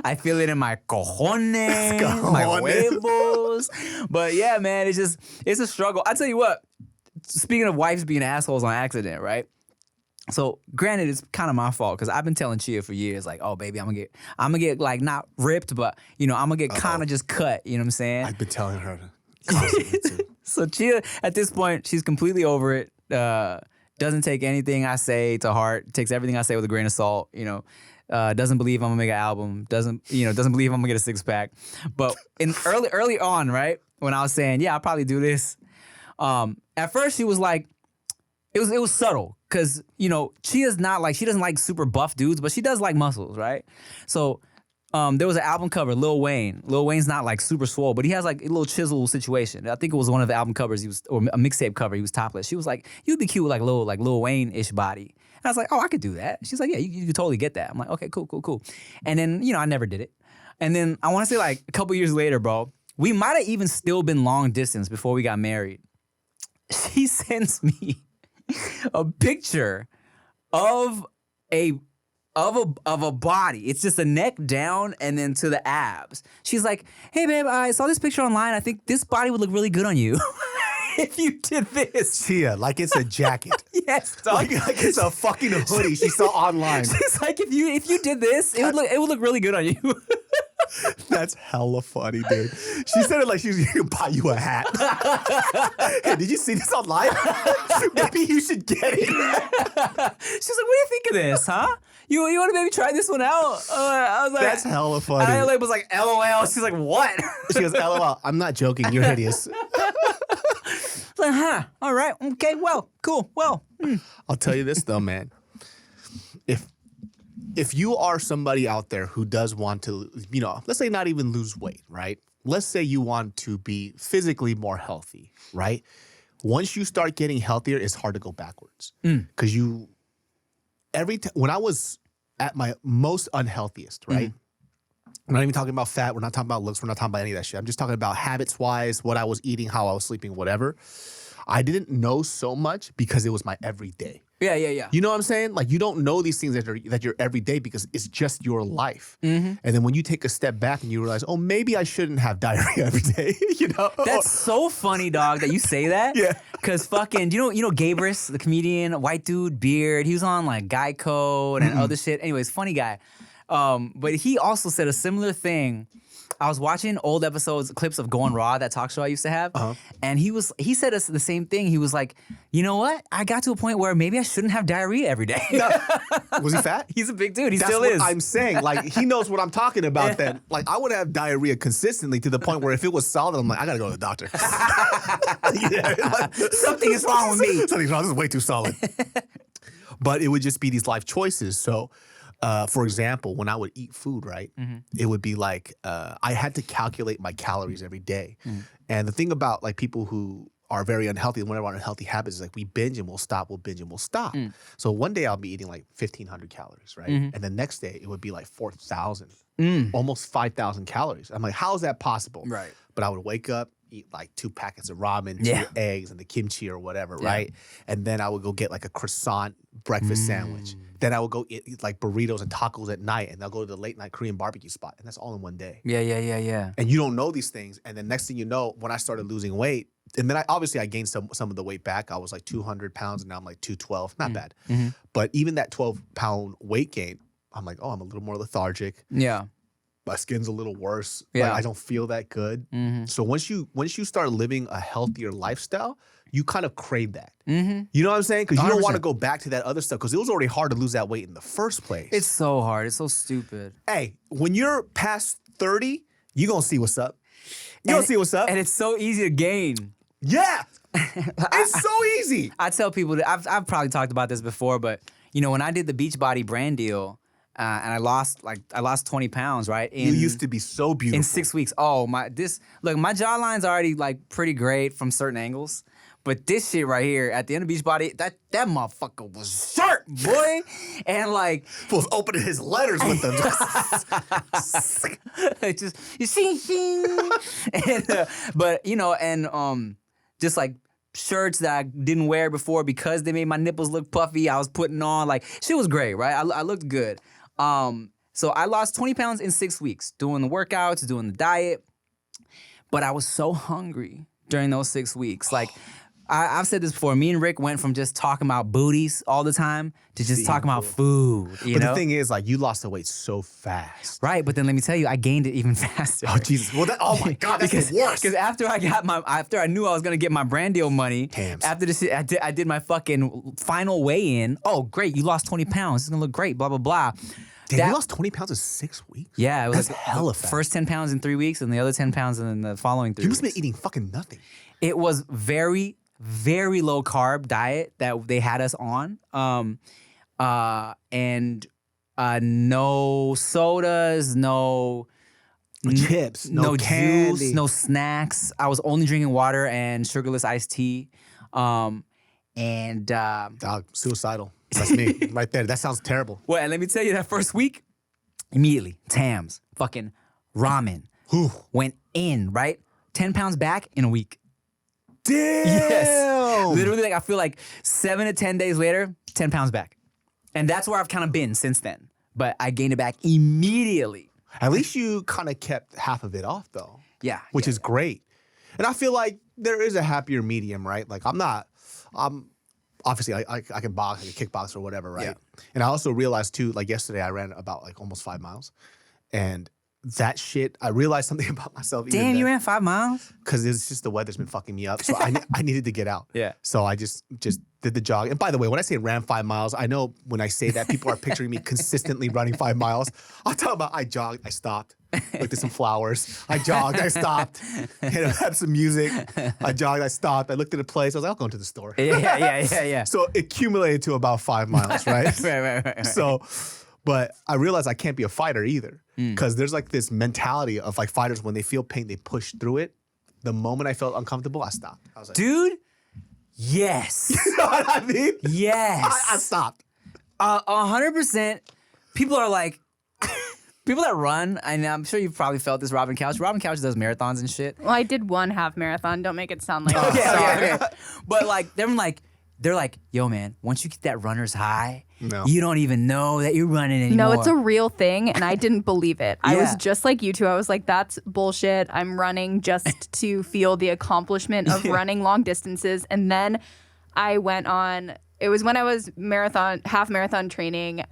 S1: I feel it in my cojones, my huevos. But yeah, man, it's a struggle. I tell you what, speaking of wives being assholes on accident, right? So granted, it's kind of my fault because I've been telling Chia for years, like, oh baby, I'm gonna get like not ripped, but you know, I'm gonna get kind of just cut. You know what I'm saying?
S2: I've been telling her constantly too.
S1: So Chia, at this point, she's completely over it. Doesn't take anything I say to heart. Takes everything I say with a grain of salt. You know, doesn't believe I'm gonna make an album. Doesn't believe I'm gonna get a 6-pack. But in early on, right, when I was saying, yeah, I'll probably do this. At first she was like, it was subtle. Cause, you know, Chia's not like, she doesn't like super buff dudes, but she does like muscles, right? So there was an album cover, Lil Wayne. Lil Wayne's not like super swole, but he has like a little chisel situation. I think it was one of the album covers or a mixtape cover, he was topless. She was like, you'd be cute with like Lil Wayne-ish body. And I was like, oh, I could do that. She's like, yeah, you could totally get that. I'm like, okay, cool. And then, you know, I never did it. And then I want to say like a couple years later, bro, we might have even still been long distance before we got married. She sends me a picture of a body. It's just the neck down and then to the abs. She's like, hey babe, I saw this picture online. I think this body would look really good on you if you did this.
S2: Chia, like it's a jacket.
S1: Yes, dog.
S2: Like it's a fucking hoodie she saw online.
S1: She's like, if you did this, it would look really good on you.
S2: That's hella funny, dude. She said it like she was going to buy you a hat. Hey, did you see this online? Maybe you should get it.
S1: She's like, what do you think of this, huh? You want to maybe try this one out? I was like,
S2: that's hella funny.
S1: I was like, LOL. She's like, what?
S2: She goes, LOL. I'm not joking. You're hideous.
S1: Like, huh? All right. Okay. Well, cool. Well,
S2: I'll tell you this though, man. If you are somebody out there who does want to, you know, let's say not even lose weight, right? Let's say you want to be physically more healthy, right? Once you start getting healthier, it's hard to go backwards. Because when I was at my most unhealthiest, right? We're not even talking about fat. We're not talking about looks. We're not talking about any of that shit. I'm just talking about habits-wise, what I was eating, how I was sleeping, whatever. I didn't know so much because it was my everyday.
S1: Yeah.
S2: You know what I'm saying? Like you don't know these things that you're everyday because it's just your life. And then when you take a step back and you realize, oh, maybe I shouldn't have diarrhea every day. You know?
S1: That's so funny, dog, that you say that.
S2: Yeah.
S1: Cause fucking, you know Gabrus, the comedian, white dude, beard. He was on like Geico and other shit. Anyways, funny guy. But he also said a similar thing. I was watching old clips of Going Raw, that talk show I used to have, and he said us the same thing. He was like, you know what? I got to a point where maybe I shouldn't have diarrhea every day.
S2: Was he fat?
S1: He's a big dude. He
S2: That's
S1: still
S2: what
S1: is.
S2: I'm saying. Like, he knows what I'm talking about then. Like, I would have diarrhea consistently to the point where if it was solid, I'm like, I gotta go to the doctor.
S1: Something is wrong with me.
S2: Something's wrong. This is way too solid. But it would just be these life choices. So, for example, when I would eat food, right, it would be like I had to calculate my calories every day. And the thing about like people who are very unhealthy, one of our unhealthy habits is like we binge and we'll stop, we'll binge and we'll stop. So one day I'll be eating like 1,500 calories, right? And the next day it would be like 4,000, almost 5,000 calories. I'm like, how is that possible?
S1: Right.
S2: But I would wake up, eat like 2 packets of ramen, 2 eggs, and the kimchi or whatever, right? And then I would go get like a croissant breakfast sandwich. Then I would go eat like burritos and tacos at night, and I'll go to the late night Korean barbecue spot, and that's all in one day.
S1: Yeah.
S2: And you don't know these things, and then next thing you know, when I started losing weight, and then I gained some of the weight back. I was like 200 pounds, and now I'm like 212. Not bad. But even that 12-pound weight gain, I'm like, oh, I'm a little more lethargic.
S1: Yeah.
S2: My skin's a little worse.
S1: Yeah.
S2: Like, I don't feel that good. So once you start living a healthier lifestyle, you kind of crave that. You know what I'm saying? Because you don't want to go back to that other stuff because it was already hard to lose that weight in the first place.
S1: It's so hard. It's so stupid.
S2: Hey, when you're past 30, you're going to see what's up. You're going to see what's up.
S1: And it's so easy to gain.
S2: Yeah. It's so easy.
S1: I tell people that I've probably talked about this before, but you know, when I did the Beachbody brand deal, and I lost 20 pounds, right?
S2: You used to be so beautiful.
S1: In 6 weeks. Oh, my jawline's already like pretty great from certain angles. But this shit right here, at the end of Beachbody, that motherfucker was sharp, boy. And like,
S2: was opening his letters with them.
S1: just you see, and, but you know, and just like shirts that I didn't wear before because they made my nipples look puffy. I was putting on like shit was great, right? I looked good. So I lost 20 pounds in 6 weeks, doing the workouts, doing the diet. But I was so hungry during those 6 weeks. Like, I've said this before. Me and Rick went from just talking about booties all the time to just talking about food. You know?
S2: But the thing is, like, you lost the weight so fast.
S1: Right, but then let me tell you, I gained it even faster.
S2: Oh, Jesus. Well, oh my God, that's the worst.
S1: Because after I knew I was gonna get my brand deal money,
S2: Tams.
S1: after this shit, I did my fucking final weigh-in. Oh, great, you lost 20 pounds. It's gonna look great, blah, blah, blah.
S2: Damn, you lost 20 pounds in 6 weeks?
S1: Yeah, it was
S2: That's hella fast.
S1: First 10 pounds in 3 weeks and the other 10 pounds in the following 3
S2: You
S1: weeks.
S2: must have been eating fucking nothing.
S1: It was very, very low carb diet that they had us on. And no sodas, no
S2: chips, no
S1: juice,
S2: candy.
S1: no snacks. I was only drinking water and sugarless iced tea.
S2: Dog, suicidal. That's me right there. That sounds terrible.
S1: Well, and let me tell you, that first week, immediately, Tams, fucking ramen, went in, right? 10 pounds back in a week.
S2: Damn.
S1: Yes. Literally, like I feel like 7 to 10 days later, 10 pounds back. And that's where I've kind of been since then. But I gained it back immediately.
S2: At least you kind of kept half of it off, though.
S1: Yeah.
S2: Which is great. And I feel like there is a happier medium, right? Like obviously I can box, I can kickbox or whatever, right?
S1: Yeah.
S2: And I also realized too, like yesterday I ran about like almost 5 miles. And that shit, I realized something about myself.
S1: Damn, you ran 5 miles?
S2: Because it's just the weather's been fucking me up. So I needed to get out.
S1: Yeah.
S2: So I just did the jog. And by the way, when I say ran 5 miles, I know when I say that, people are picturing me consistently running 5 miles. I'm talking about I jogged, I stopped, looked at some flowers. I jogged, I stopped, had some music. I jogged, I stopped. I looked at a place. I was like, I'll go into the store.
S1: Yeah.
S2: So it accumulated to about 5 miles, right?
S1: Right.
S2: So, but I realized I can't be a fighter either. Because there's like this mentality of like fighters, when they feel pain, they push through it. The moment I felt uncomfortable, I stopped. I was like,
S1: dude, yes.
S2: You know what I mean?
S1: Yes.
S2: I stopped.
S1: 100%. People are like, people that run, and I'm sure you've probably felt this, Robin Couch. Robin Couch does marathons and shit.
S3: Well, I did one half marathon. Don't make it sound like
S1: Okay. But like, they're like, yo, man, once you get that runner's high, you don't even know that you're running anymore.
S3: No, it's a real thing, and I didn't believe it. I was
S1: Yeah.
S3: just like you two. I was like, that's bullshit. I'm running just to feel the accomplishment of running long distances. And then I went on, it was when I was half marathon training,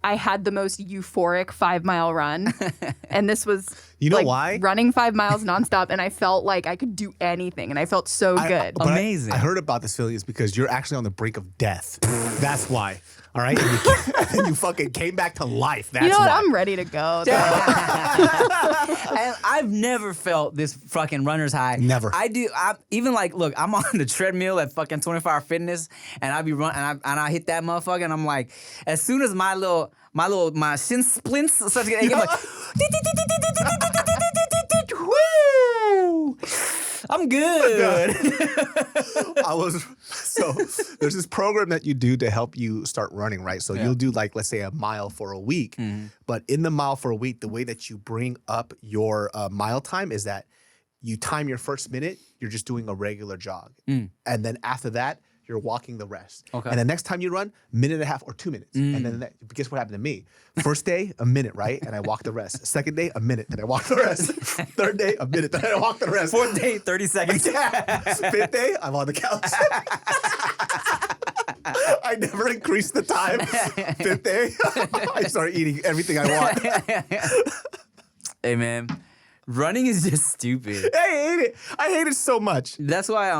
S3: I had the most euphoric 5-mile run. And this was
S2: You know
S3: like
S2: why?
S3: running 5 miles nonstop, and I felt like I could do anything, and I felt so good.
S2: But
S1: Amazing.
S2: I heard about this feeling is because you're actually on the brink of death. That's why. All right? And you fucking came back to life. That's
S3: You know what?
S2: why.
S3: I'm ready to go.
S1: And I've never felt this fucking runner's high.
S2: Never.
S1: Even like, look, I'm on the treadmill at fucking 24 Hour Fitness, and I be running, and I hit that motherfucker, and I'm like, as soon as my shin splints start to get, I'm like, woo! I'm good.
S2: So there's this program that you do to help you start running, right? So you'll do like, let's say a mile for a week. But in the mile for a week, the way that you bring up your mile time is that you time your first minute, you're just doing a regular jog. And then after that, you're walking the rest.
S1: Okay.
S2: And the next time you run, minute and a half or 2 minutes. And then guess what happened to me? First day, a minute, right? And I walk the rest. Second day, a minute, then I walk the rest. Third day, a minute, then I walk the rest.
S1: Fourth day, 30 seconds.
S2: Fifth day, I'm on the couch. I never increased the time. Fifth day, I start eating everything I want.
S1: Hey, man, running is just stupid.
S2: I hate it. I hate it so much.
S1: That's why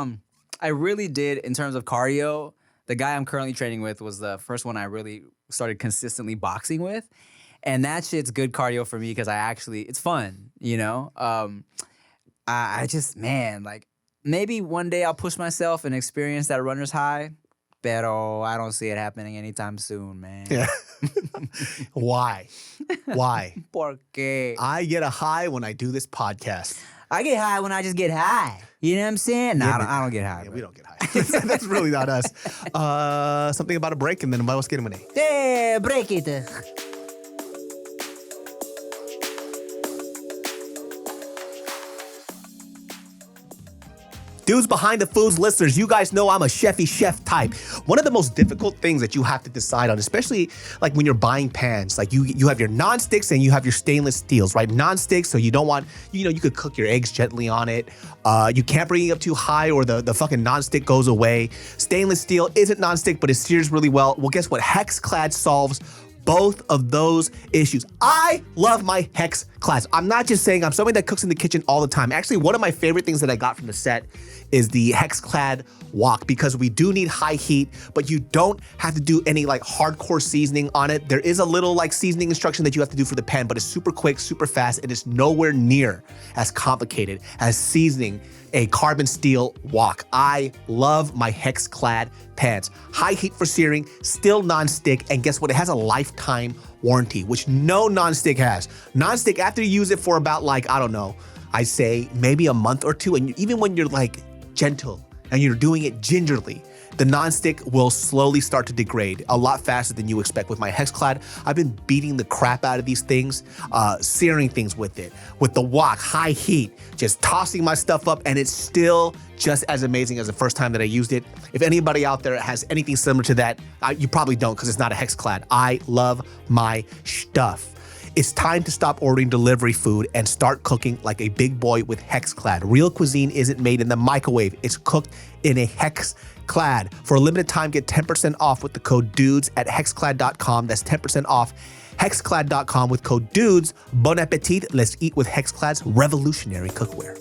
S1: I really did, in terms of cardio, the guy I'm currently training with was the first one I really started consistently boxing with. And that shit's good cardio for me because it's fun, you know? I just, man, like, maybe one day I'll push myself and experience that runner's high, pero I don't see it happening anytime soon, man.
S2: Yeah. Why? Why?
S1: Porque
S2: I get a high when I do this podcast.
S1: I get high when I just get high. You know what I'm saying? No, I don't get high.
S2: Yeah,
S1: bro.
S2: we don't get high. That's really not us. Something about a break, and then vamos a money.
S1: Hey, break it.
S2: Dudes behind the foods listeners, you guys know I'm a chefy chef type. One of the most difficult things that you have to decide on, especially like when you're buying pans, like you have your non-sticks and you have your stainless steels, right? Non-sticks, so you don't want, you could cook your eggs gently on it. You can't bring it up too high or the fucking non-stick goes away. Stainless steel isn't non-stick, but it sears really well. Well, guess what? Hexclad solves both of those issues. I love my Hexclads. I'm not just saying, I'm somebody that cooks in the kitchen all the time. Actually, one of my favorite things that I got from the set is the Hexclad wok, because we do need high heat, but you don't have to do any like hardcore seasoning on it. There is a little like seasoning instruction that you have to do for the pan, but it's super quick, super fast, and it's nowhere near as complicated as seasoning a carbon steel wok. I love my Hexclad pans. High heat for searing, still non-stick, and guess what? It has a lifetime warranty, which no non-stick has. Non-stick, after you use it for about like, I don't know, I say maybe a month or two, and even when you're like gentle and you're doing it gingerly, the non-stick will slowly start to degrade a lot faster than you expect. With my Hexclad, I've been beating the crap out of these things, searing things with it. With the wok, high heat, just tossing my stuff up, and it's still just as amazing as the first time that I used it. If anybody out there has anything similar to that, you probably don't, because it's not a Hexclad. I love my stuff. It's time to stop ordering delivery food and start cooking like a big boy with Hexclad. Real cuisine isn't made in the microwave. It's cooked in a Hexclad. For a limited time, get 10% off with the code DUDES at hexclad.com. That's 10% off hexclad.com with code DUDES. Bon appetit. Let's eat with Hexclad's revolutionary cookware.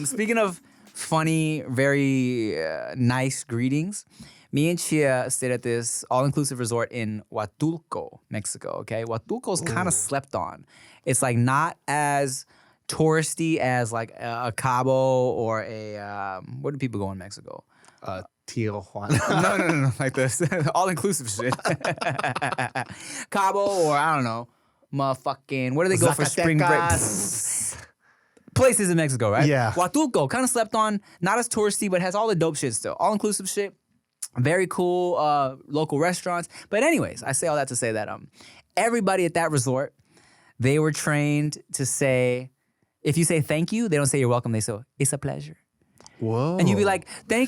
S1: Speaking of funny, very nice greetings, me and Chia stayed at this all-inclusive resort in Huatulco, Mexico, okay? Huatulco's kind of slept on. It's like not as touristy as like a Cabo or a, where do people go in Mexico?
S2: Tijuana.
S1: No, like this all-inclusive shit. Cabo or I don't know, motherfucking, where do they go for spring break? Places in Mexico, right?
S2: Yeah.
S1: Huatulco, kind of slept on, not as touristy, but has all the dope shit still. All-inclusive shit, very cool local restaurants. But anyways, I say all that to say that everybody at that resort, they were trained to say, if you say thank you, they don't say you're welcome, they say, it's a pleasure.
S2: Whoa.
S1: And you'd be like, thank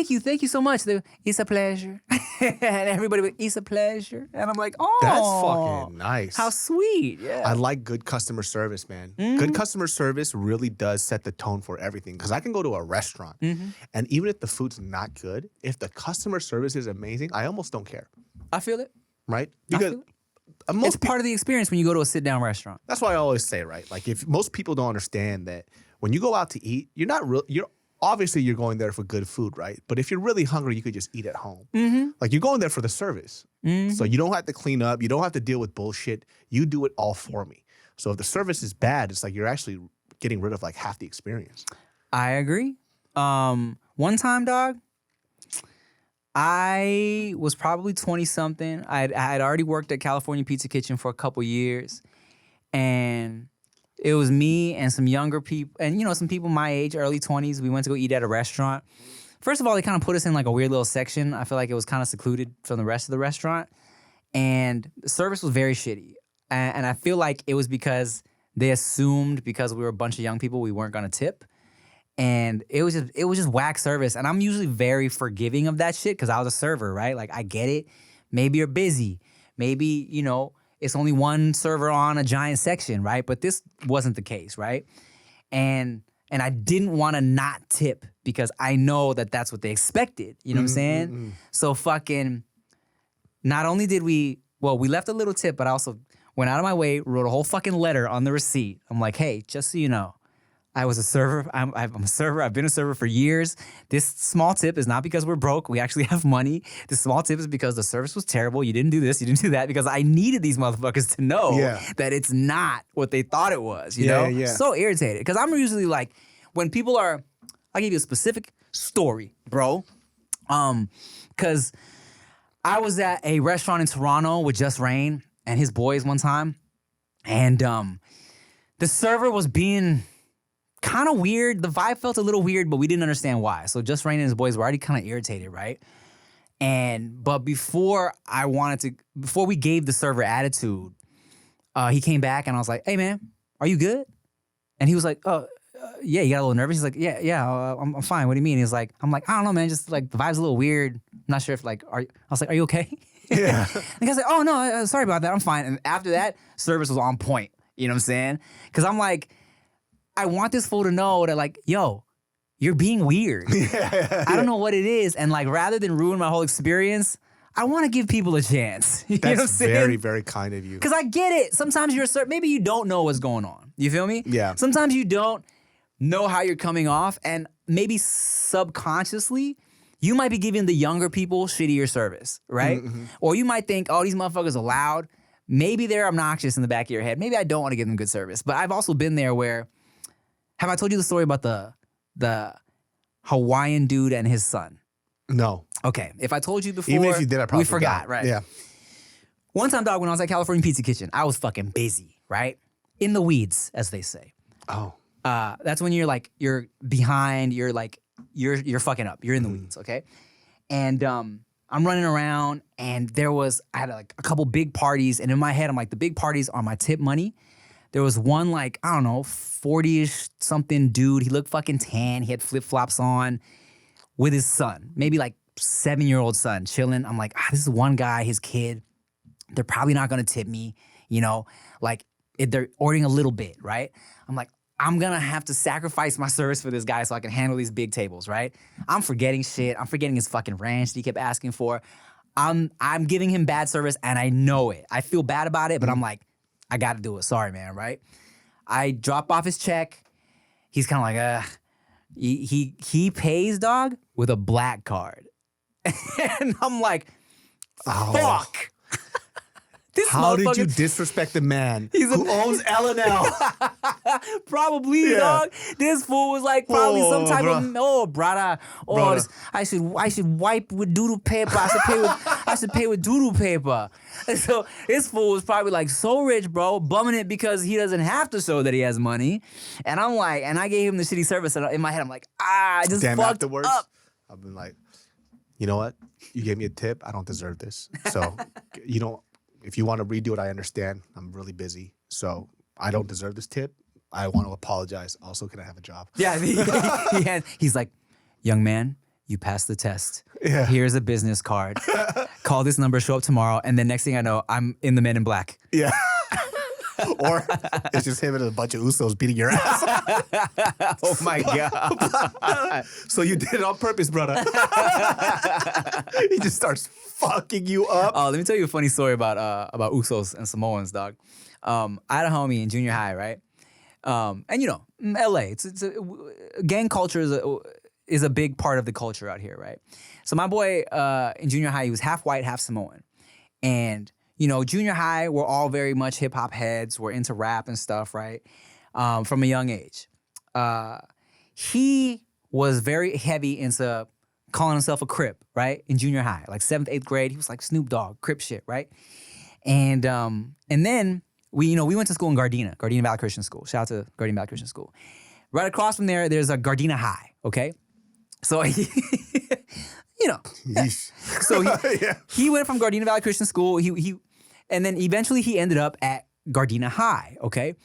S1: you so much. It's a pleasure. and everybody would, it's a pleasure. And I'm like, oh.
S2: That's fucking nice.
S1: How sweet. Yeah.
S2: I like good customer service, man. Good customer service really does set the tone for everything. Because I can go to a restaurant, and even if the food's not good, if the customer service is amazing, I almost don't care,
S1: I feel it.
S2: right?
S1: I
S2: Because
S1: feel it. It's part of the experience when you go to a sit-down restaurant.
S2: that's why I always say, right? Like, if most people don't understand that when you go out to eat, you're obviously you're going there for good food, right? But if you're really hungry, you could just eat at home. Like, you're going there for the service. So you don't have to clean up. You don't have to deal with bullshit. You do it all for me. So if the service is bad, it's like you're actually getting rid of like half the experience.
S1: I agree. One time, dog, I was probably 20-something. I had already worked at California Pizza Kitchen for a couple years. And it was me and some younger people, and, some people my age, early 20s. We went to go eat at a restaurant. First of all, they kind of put us in like a weird little section. I feel like it was kind of secluded from the rest of the restaurant. And the service was very shitty. And I feel like it was because they assumed because we were a bunch of young people, we weren't going to tip. And it was just whack service. And I'm usually very forgiving of that shit because I was a server, right? Like, I get it. Maybe you're busy. Maybe, it's only one server on a giant section, right? But this wasn't the case, right? And I didn't want to not tip because I know that that's what they expected. You know what I'm saying? So fucking, not only did we left a little tip, but I also went out of my way, wrote a whole fucking letter on the receipt. I'm like, hey, just so you know, I was a server. I'm a server. I've been a server for years. This small tip is not because we're broke. We actually have money. This small tip is because the service was terrible. You didn't do this. You didn't do that. Because I needed these motherfuckers to know that it's not what they thought it was. You know?
S2: Yeah.
S1: So irritated. Because I'm usually like, when people are, I'll give you a specific story, bro. Because I was at a restaurant in Toronto with Just Rain and his boys one time. And the server was being kind of weird. The vibe felt a little weird, but we didn't understand why. So Just Rain and his boys were already kind of irritated, right? But before we gave the server attitude, he came back and I was like, hey man, are you good? And he was like, yeah, you got a little nervous. He's like, yeah, I'm fine. What do you mean? He's like, I'm like, I don't know, man. Just like the vibe's a little weird. I'm not sure if I was like, are you okay?
S2: Yeah.
S1: And the guy's like, oh no, sorry about that. I'm fine. And after that, service was on point. You know what I'm saying? Because I'm like, I want this fool to know that like, yo, you're being weird. I don't know what it is. And like, rather than ruin my whole experience, I want to give people a chance. You know what I'm
S2: That's
S1: saying?
S2: very, very kind of you.
S1: Because I get it. Sometimes you're maybe you don't know what's going on. You feel me?
S2: Yeah.
S1: Sometimes you don't know how you're coming off, and maybe subconsciously, you might be giving the younger people shittier service, right? Or you might think, oh, these motherfuckers are loud. Maybe they're obnoxious in the back of your head. Maybe I don't want to give them good service. But I've also been there where, have I told you the story about the Hawaiian dude and his son?
S2: No.
S1: Okay. If I told you before,
S2: Even if you did, I probably
S1: we forgot, right?
S2: Yeah.
S1: One time, dog, when I was at California Pizza Kitchen, I was fucking busy, right? In the weeds, as they say.
S2: Oh.
S1: That's when you're behind, you're fucking up. You're in the weeds, okay? And I'm running around, and I had like a couple big parties, and in my head, I'm like, the big parties are my tip money. There was one, like, I don't know, 40-ish something dude. He looked fucking tan. He had flip-flops on with his son, maybe like 7-year-old son, chilling. I'm like, this is one guy, his kid. They're probably not gonna tip me, like they're ordering a little bit, right? I'm like, I'm gonna have to sacrifice my service for this guy so I can handle these big tables, right? I'm forgetting shit. I'm forgetting his fucking ranch that he kept asking for. I'm giving him bad service and I know it. I feel bad about it, but I'm like, I gotta do it. Sorry, man, right? I drop off his check. He's kind of like, he pays, dog, with a black card. And I'm like, fuck. This
S2: How did you disrespect the man who owns L&L?
S1: Probably, dog. This fool was like probably some type of brother. I should wipe with doodle paper. I should pay with doodle paper. And so this fool was probably like so rich, bro, bumming it because he doesn't have to show that he has money. And I'm like, and I gave him the shitty service. And in my head, I'm like, I just fucked
S2: afterwards,
S1: up.
S2: I've been like, you know what? You gave me a tip. I don't deserve this. So if you want to redo it, I understand. I'm really busy. So I don't deserve this tip. I want to apologize. Also, can I have a job?
S1: Yeah, he's like, young man, you passed the test.
S2: Yeah.
S1: Here's a business card. Call this number, show up tomorrow. And then next thing I know, I'm in the Men in Black.
S2: Yeah. Or it's just him and a bunch of Usos beating your ass.
S1: Oh my God.
S2: So you did it on purpose, brother. He just starts fucking you up.
S1: Oh, let me tell you a funny story about Usos and Samoans, dog. I had a homie in junior high, right? And you know, LA, gang culture is a big part of the culture out here, right? So my boy in junior high, he was half white, half Samoan. And, you know, junior high, we're all very much hip hop heads. We're into rap and stuff, right? From a young age. He was very heavy into calling himself a Crip, right? In junior high, like 7th, 8th grade, he was like Snoop Dogg, Crip shit, right? And then we went to school in Gardena Valley Christian School. Shout out to Gardena Valley Christian School. Right across from there's a Gardena High, okay? So he, you know, so he went from Gardena Valley Christian School. And then eventually he ended up at Gardena High, okay?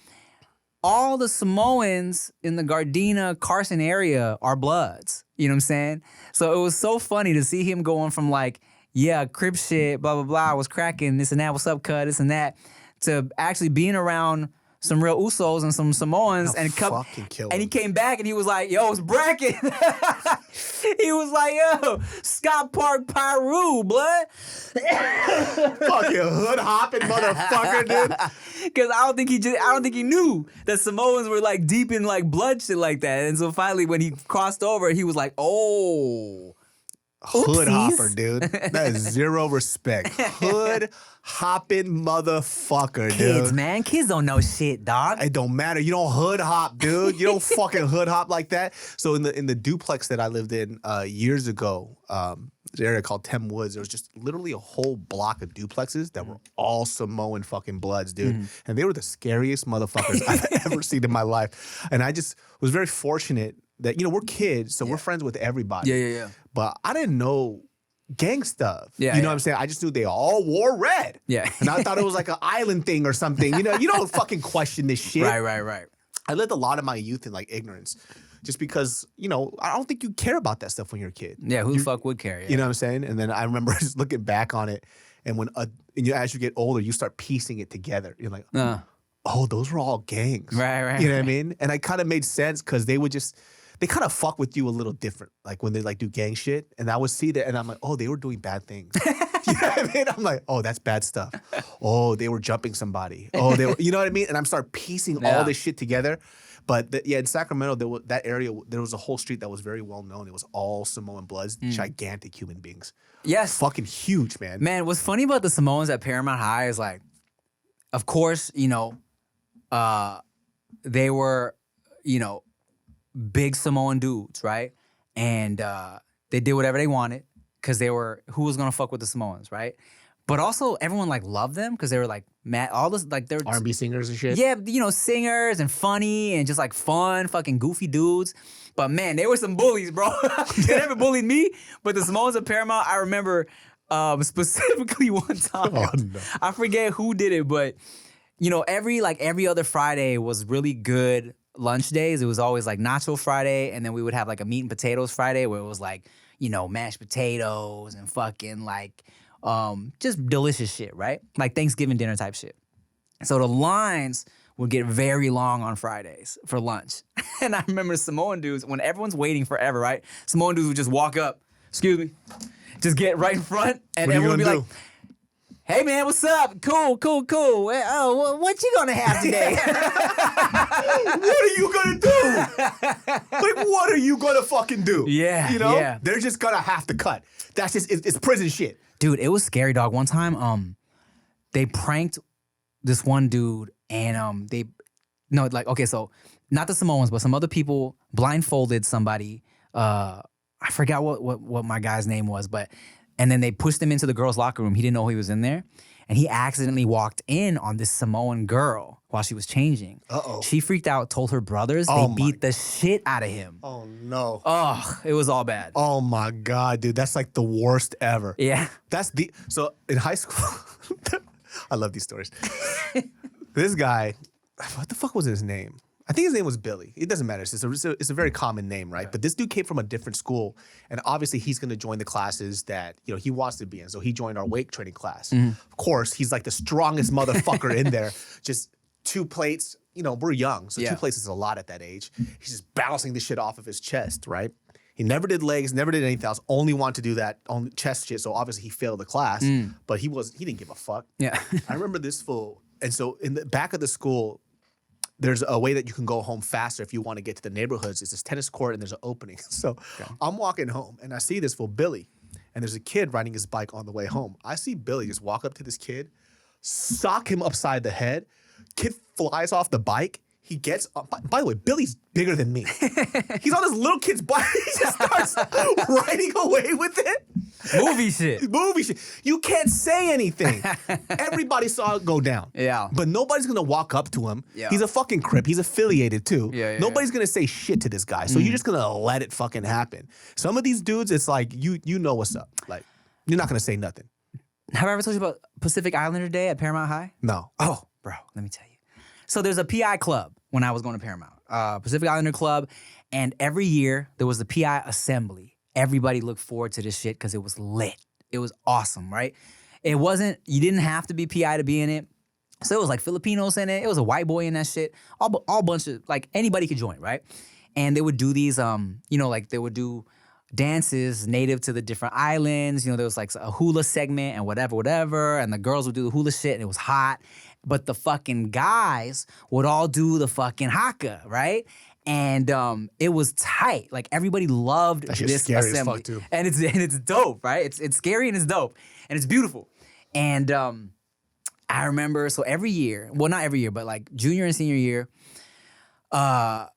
S1: All the Samoans in the Gardena, Carson area are Bloods. You know what I'm saying? So it was so funny to see him going from like, yeah, Crip shit, blah, blah, blah, was cracking, this and that, what's up, cut, this and that, to actually being around some real Usos and some Samoans. And he came back and he was like, yo, it's bracket. He was like, yo, Scott Park Pyru, blood.
S2: Fucking hood hopping motherfucker, dude.
S1: Because I don't think he knew that Samoans were like deep in like blood shit like that. And so finally when he crossed over, he was like, oh.
S2: Hood
S1: Oopsies.
S2: hopper, dude. That is zero respect. Hood hopping motherfucker, dude.
S1: Kids, man. Kids don't know shit, dog.
S2: It don't matter. You don't hood hop, dude. You don't fucking hood hop like that. So in the duplex that I lived in years ago, this area called Tem Woods, there was just literally a whole block of duplexes that were all Samoan fucking Bloods, dude. And they were the scariest motherfuckers I've ever seen in my life. And I just was very fortunate that, you know, we're kids, so we're friends with everybody.
S1: Yeah.
S2: But I didn't know gang stuff.
S1: Yeah,
S2: you know what I'm saying? I just knew they all wore red.
S1: Yeah.
S2: And I thought it was like an island thing or something. You know, you don't fucking question this shit.
S1: Right.
S2: I lived a lot of my youth in like ignorance. Just because, you know, I don't think you care about that stuff when you're a kid.
S1: Yeah, who the fuck would care? Yeah.
S2: You know what I'm saying? And then I remember just looking back on it, and as you get older, you start piecing it together. You're like, oh, those were all gangs.
S1: Right.
S2: You know what I mean? And it kind of made sense because they kind of fuck with you a little different. Like when they like do gang shit, and I would see that, and I'm like, oh, they were doing bad things. You know what I mean? I'm like, oh, that's bad stuff. Oh, they were jumping somebody. Oh, they were, you know what I mean? And I'm start piecing all this shit together. But in Sacramento, that area, there was a whole street that was very well known. It was all Samoan Bloods, gigantic human beings.
S1: Yes.
S2: Fucking huge, man.
S1: Man, what's funny about the Samoans at Paramount High is like, of course, you know, they were, you know, big Samoan dudes, right? And they did whatever they wanted because who was gonna fuck with the Samoans, right? But also everyone like loved them because they were like mad, all this like they're
S2: R&B singers and shit.
S1: Yeah, you know, singers and funny and just like fun, fucking goofy dudes. But man, they were some bullies, bro. They never bullied me, but the Samoans at Paramount, I remember specifically one time.
S2: Oh, no.
S1: I forget who did it, but you know, every other Friday was really good lunch days. It was always like Nacho Friday, and then we would have like a meat and potatoes Friday where it was like, you know, mashed potatoes and fucking like just delicious shit, right? Like Thanksgiving dinner type shit. So the lines would get very long on Fridays for lunch. And I remember Samoan dudes, when everyone's waiting forever, right? Samoan dudes would just walk up, excuse me, just get right in front, and everyone would be like, hey man, what's up? Cool. Oh, what you gonna have today?
S2: What are you gonna do? Like, what are you gonna fucking do?
S1: Yeah,
S2: you know,
S1: yeah.
S2: They're just gonna have to cut. That's just it's prison shit.
S1: Dude, it was scary, dog. One time, they pranked this one dude, and so not the Samoans, but some other people blindfolded somebody. I forgot what my guy's name was, and then they pushed him into the girls' locker room. He didn't know he was in there. And he accidentally walked in on this Samoan girl while she was changing.
S2: Uh-oh.
S1: She freaked out, told her brothers. They beat the shit out of him.
S2: Oh, no.
S1: Oh, it was all bad.
S2: Oh, my God, dude. That's like the worst ever.
S1: Yeah.
S2: So in high school, I love these stories. This guy, what the fuck was his name? I think his name was Billy. It doesn't matter. It's a very common name, right? But this dude came from a different school, and obviously he's going to join the classes that he wants to be in. So he joined our weight training class. Of course, he's like the strongest motherfucker in there. Just 2 plates. We're young, so 2 plates is a lot at that age. He's just bouncing the shit off of his chest, right? He never did legs, never did anything else. Only wanted to do that on chest shit. So obviously he failed the class, but he didn't give a fuck.
S1: Yeah.
S2: I remember this fool, and so in the back of the school, there's a way that you can go home faster if you want to get to the neighborhoods. It's this tennis court and there's an opening. So I'm walking home and I see this fool, Billy, and there's a kid riding his bike on the way home. I see Billy just walk up to this kid, sock him upside the head. Kid flies off the bike. He gets up. By the way, Billy's bigger than me. He's on this little kid's bike. He just starts riding away with it.
S1: Movie shit.
S2: Movie shit. You can't say anything. Everybody saw it go down.
S1: Yeah.
S2: But nobody's going to walk up to him.
S1: Yeah.
S2: He's a fucking Crip. He's affiliated too.
S1: Yeah,
S2: Nobody's going to say shit to this guy. So you're just going to let it fucking happen. Some of these dudes, it's like, you know what's up. Like, you're not going to say nothing.
S1: Have I ever told you about Pacific Islander Day at Paramount High?
S2: No.
S1: Oh, bro, let me tell you. So there's a PI club when I was going to Paramount, Pacific Islander Club, and every year there was the PI assembly. Everybody looked forward to this shit because it was lit. It was awesome, right? You didn't have to be PI to be in it. So it was like Filipinos in it. It was a white boy in that shit. All bunch of, like, anybody could join, right? And they would do these, like they would do dances native to the different islands. There was like a hula segment and whatever. And the girls would do the hula shit and it was hot. But the fucking guys would all do the fucking haka, right? And it was tight. Like everybody loved
S2: that shit's
S1: this
S2: scary
S1: assembly.
S2: as fuck too.
S1: And it's dope, right? It's scary and it's dope. And it's beautiful. And I remember, so every year, well, not every year, but like junior and senior year, I've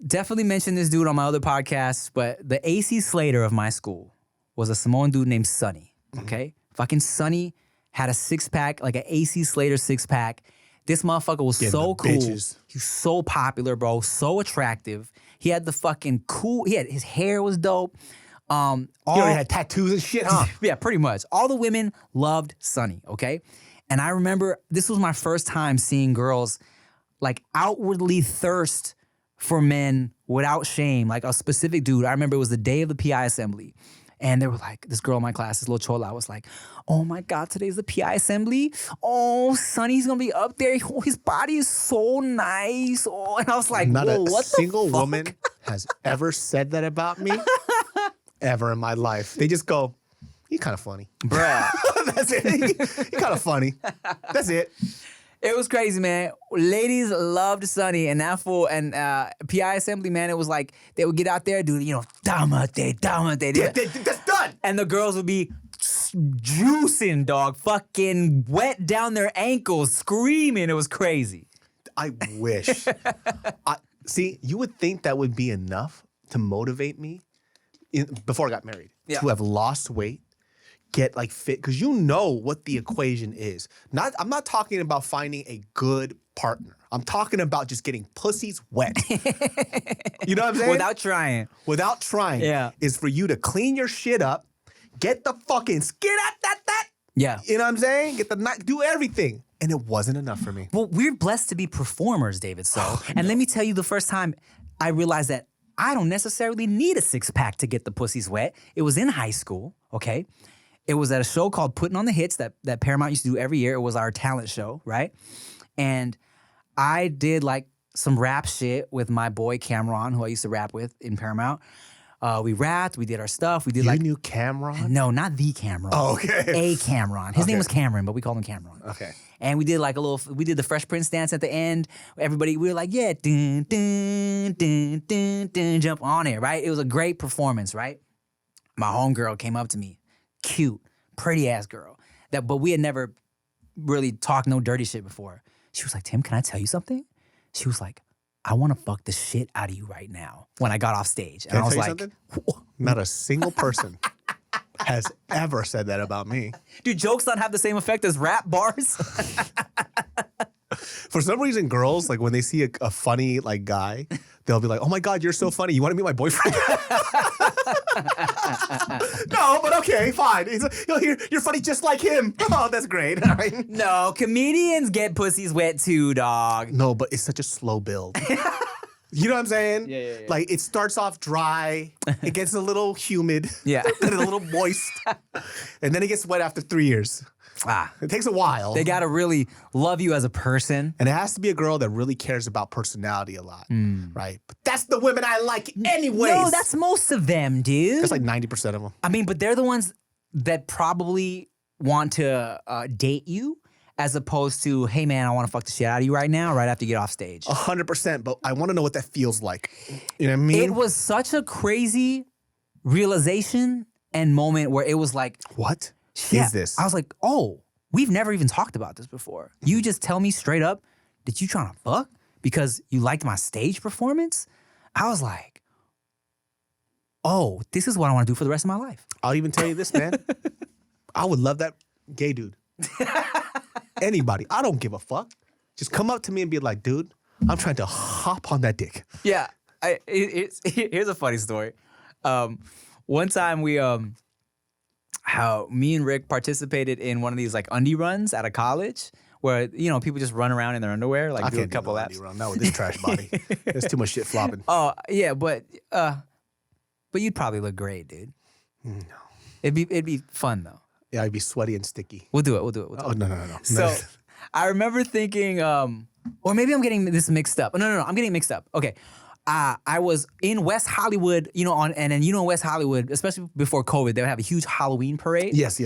S1: definitely mentioned this dude on my other podcasts, but the AC Slater of my school was a Samoan dude named Sonny, okay? Fucking Sonny had a 6-pack, like an AC Slater 6-pack. This motherfucker was so cool.
S2: Bitches.
S1: He was so popular, bro, so attractive. He had the fucking his hair was dope.
S2: He already had tattoos and shit, huh?
S1: Yeah, pretty much. All the women loved Sonny, okay? And I remember this was my first time seeing girls like outwardly thirst for men without shame, like a specific dude. I remember it was the day of the PI assembly. And they were like, this girl in my class, this little chola, was like, oh my God, today's the PI assembly. Oh, Sonny's gonna be up there. Oh, his body is so nice. Oh, and I was like,
S2: Not
S1: whoa,
S2: a
S1: what
S2: single
S1: the fuck?
S2: woman has ever said that about me, ever in my life. They just go, you're kind of funny.
S1: Bruh.
S2: That's it. You're kind of funny. That's it.
S1: It was crazy, man. Ladies loved Sonny and that fool and PI assembly, man. It was like they would get out there, do damate.
S2: That's done.
S1: And the girls would be juicing, dog, fucking wet down their ankles, screaming. It was crazy.
S2: I wish. See, you would think that would be enough to motivate me before I got married to have lost weight. Get like fit, because you know what the equation is. I'm not talking about finding a good partner. I'm talking about just getting pussies wet. You know what I'm saying?
S1: Without trying.
S2: Without trying.
S1: Yeah.
S2: Is for you to clean your shit up, get the fucking skid out that.
S1: Yeah.
S2: You know what I'm saying? Do everything. And it wasn't enough for me.
S1: Well, we're blessed to be performers, David. And let me tell you, the first time I realized that I don't necessarily need a 6-pack to get the pussies wet. It was in high school, okay? It was at a show called Putting on the Hits that Paramount used to do every year. It was our talent show, right? And I did like some rap shit with my boy Cameron, who I used to rap with in Paramount. We rapped, we did our stuff. We did
S2: You knew Cameron?
S1: No, not the Cameron.
S2: Oh, okay.
S1: A Cameron. His name was Cameron, but we called him Cameron.
S2: Okay.
S1: And we did like we did the Fresh Prince dance at the end. We were like, yeah, dun, dun, dun, dun, dun, jump on it, right? It was a great performance, right? My homegirl came up to me. Cute, pretty ass girl. But we had never really talked no dirty shit before. She was like, Tim, can I tell you something? She was like, I want to fuck the shit out of you right now when I got off stage. And
S2: Can
S1: I was
S2: tell you
S1: like,
S2: something? Not a single person has ever said that about me.
S1: do jokes not have the same effect as rap bars?
S2: For some reason, girls, like when they see a funny like guy, they'll be like, oh my God, you're so funny. You want to be my boyfriend? No, but okay, fine. You're funny just like him. Oh, that's great. All right.
S1: No, comedians get pussies wet too, dog.
S2: No, but it's such a slow build. You know what I'm saying?
S1: Yeah.
S2: Like it starts off dry, it gets a little humid,
S1: Yeah.
S2: and a little moist, and then it gets wet after 3 years. It takes a while.
S1: They gotta really love you as a person.
S2: And it has to be a girl that really cares about personality a lot, right? But that's the women I like anyways.
S1: No, that's most of them, dude.
S2: That's like 90% of them.
S1: I mean, but they're the ones that probably want to date you as opposed to, hey, man, I want to fuck the shit out of you right now, right after you get off stage.
S2: 100%, but I want to know what that feels like. You know what I mean?
S1: It was such a crazy realization and moment where it was like,
S2: What
S1: yeah,
S2: is this?
S1: I was like, oh, we've never even talked about this before. You just tell me straight up that you trying to fuck because you liked my stage performance? I was like, oh, this is what I want to do for the rest of my life.
S2: I'll even tell you this, man. I would love that gay dude. Anybody. I don't give a fuck. Just come up to me and be like, dude, I'm trying to hop on that dick.
S1: Yeah. Here's a funny story. One time how me and Rick participated in one of these like undie runs out of college where, you know, people just run around in their underwear, like
S2: I
S1: do a
S2: can't
S1: couple
S2: do
S1: laps.
S2: no not with this trash body. There's too much shit flopping.
S1: Oh, yeah, but you'd probably look great, dude.
S2: No.
S1: It'd be fun though.
S2: Yeah, I'd be sweaty and sticky.
S1: We'll do it.
S2: Oh, no.
S1: So I remember thinking, or maybe I'm getting this mixed up. No, I'm getting mixed up. Okay. I was in West Hollywood, you know, and then, you know, West Hollywood, especially before COVID, they would have a huge Halloween parade.
S2: Yes.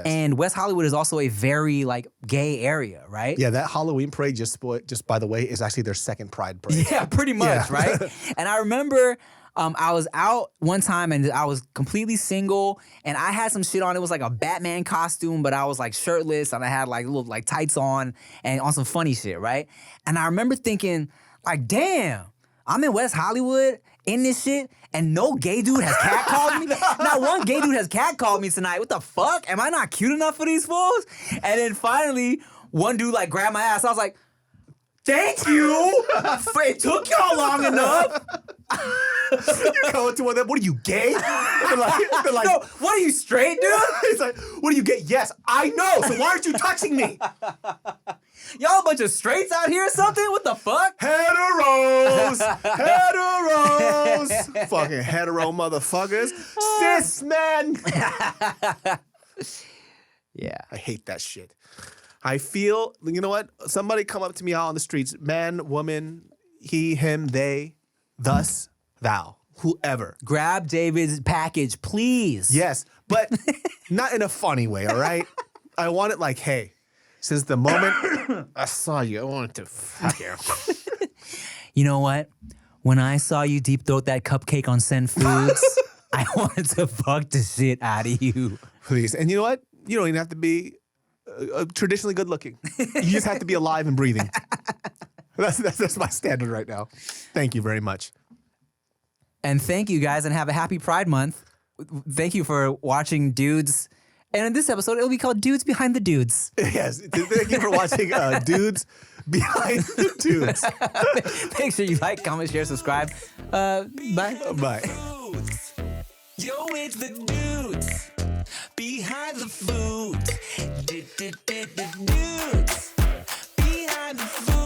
S1: And West Hollywood is also a very like gay area, right?
S2: Yeah, that Halloween parade, just by the way, is actually their second Pride parade.
S1: Yeah, pretty much,
S2: Yeah.
S1: right? And I remember I was out one time and I was completely single and I had some shit on. It was like a Batman costume, but I was like shirtless and I had like little like tights on and on some funny shit, right? And I remember thinking like, damn, I'm in West Hollywood in this shit and no gay dude has catcalled me. Not one gay dude has catcalled me tonight. What the fuck? Am I not cute enough for these fools? And then finally, one dude like grabbed my ass. I was like, thank you. It took y'all long enough.
S2: You go to one of them, what are you, gay? They're like,
S1: No, what are you, straight, dude?
S2: It's like, what are you, gay? Yes, I know, so why aren't you touching me?
S1: Y'all a bunch of straights out here or something? What the fuck?
S2: Heteros! Fucking hetero motherfuckers. Cis men!
S1: Yeah.
S2: I hate that shit. I feel, you know what? Somebody come up to me out on the streets, man, woman, he, him, they, thus, thou, whoever.
S1: Grab David's package, please.
S2: Yes, but not in a funny way, all right? I want it like, hey, since the moment I saw you, I wanted to fuck you.
S1: You know what? When I saw you deep throat that cupcake on Send Foods, I wanted to fuck the shit out of you.
S2: Please. And you know what? You don't even have to be traditionally good looking. You just have to be alive and breathing. That's my standard right now. Thank you very much.
S1: And thank you guys and have a happy Pride Month. Thank you for watching Dudes. And in this episode, it'll be called Dudes Behind the Dudes.
S2: Yes. Thank you for watching Dudes Behind the Dudes.
S1: Make sure you like, comment, share, subscribe. Bye.
S2: Bye.
S4: Yo, it's the dudes behind the food. Dudes behind the food.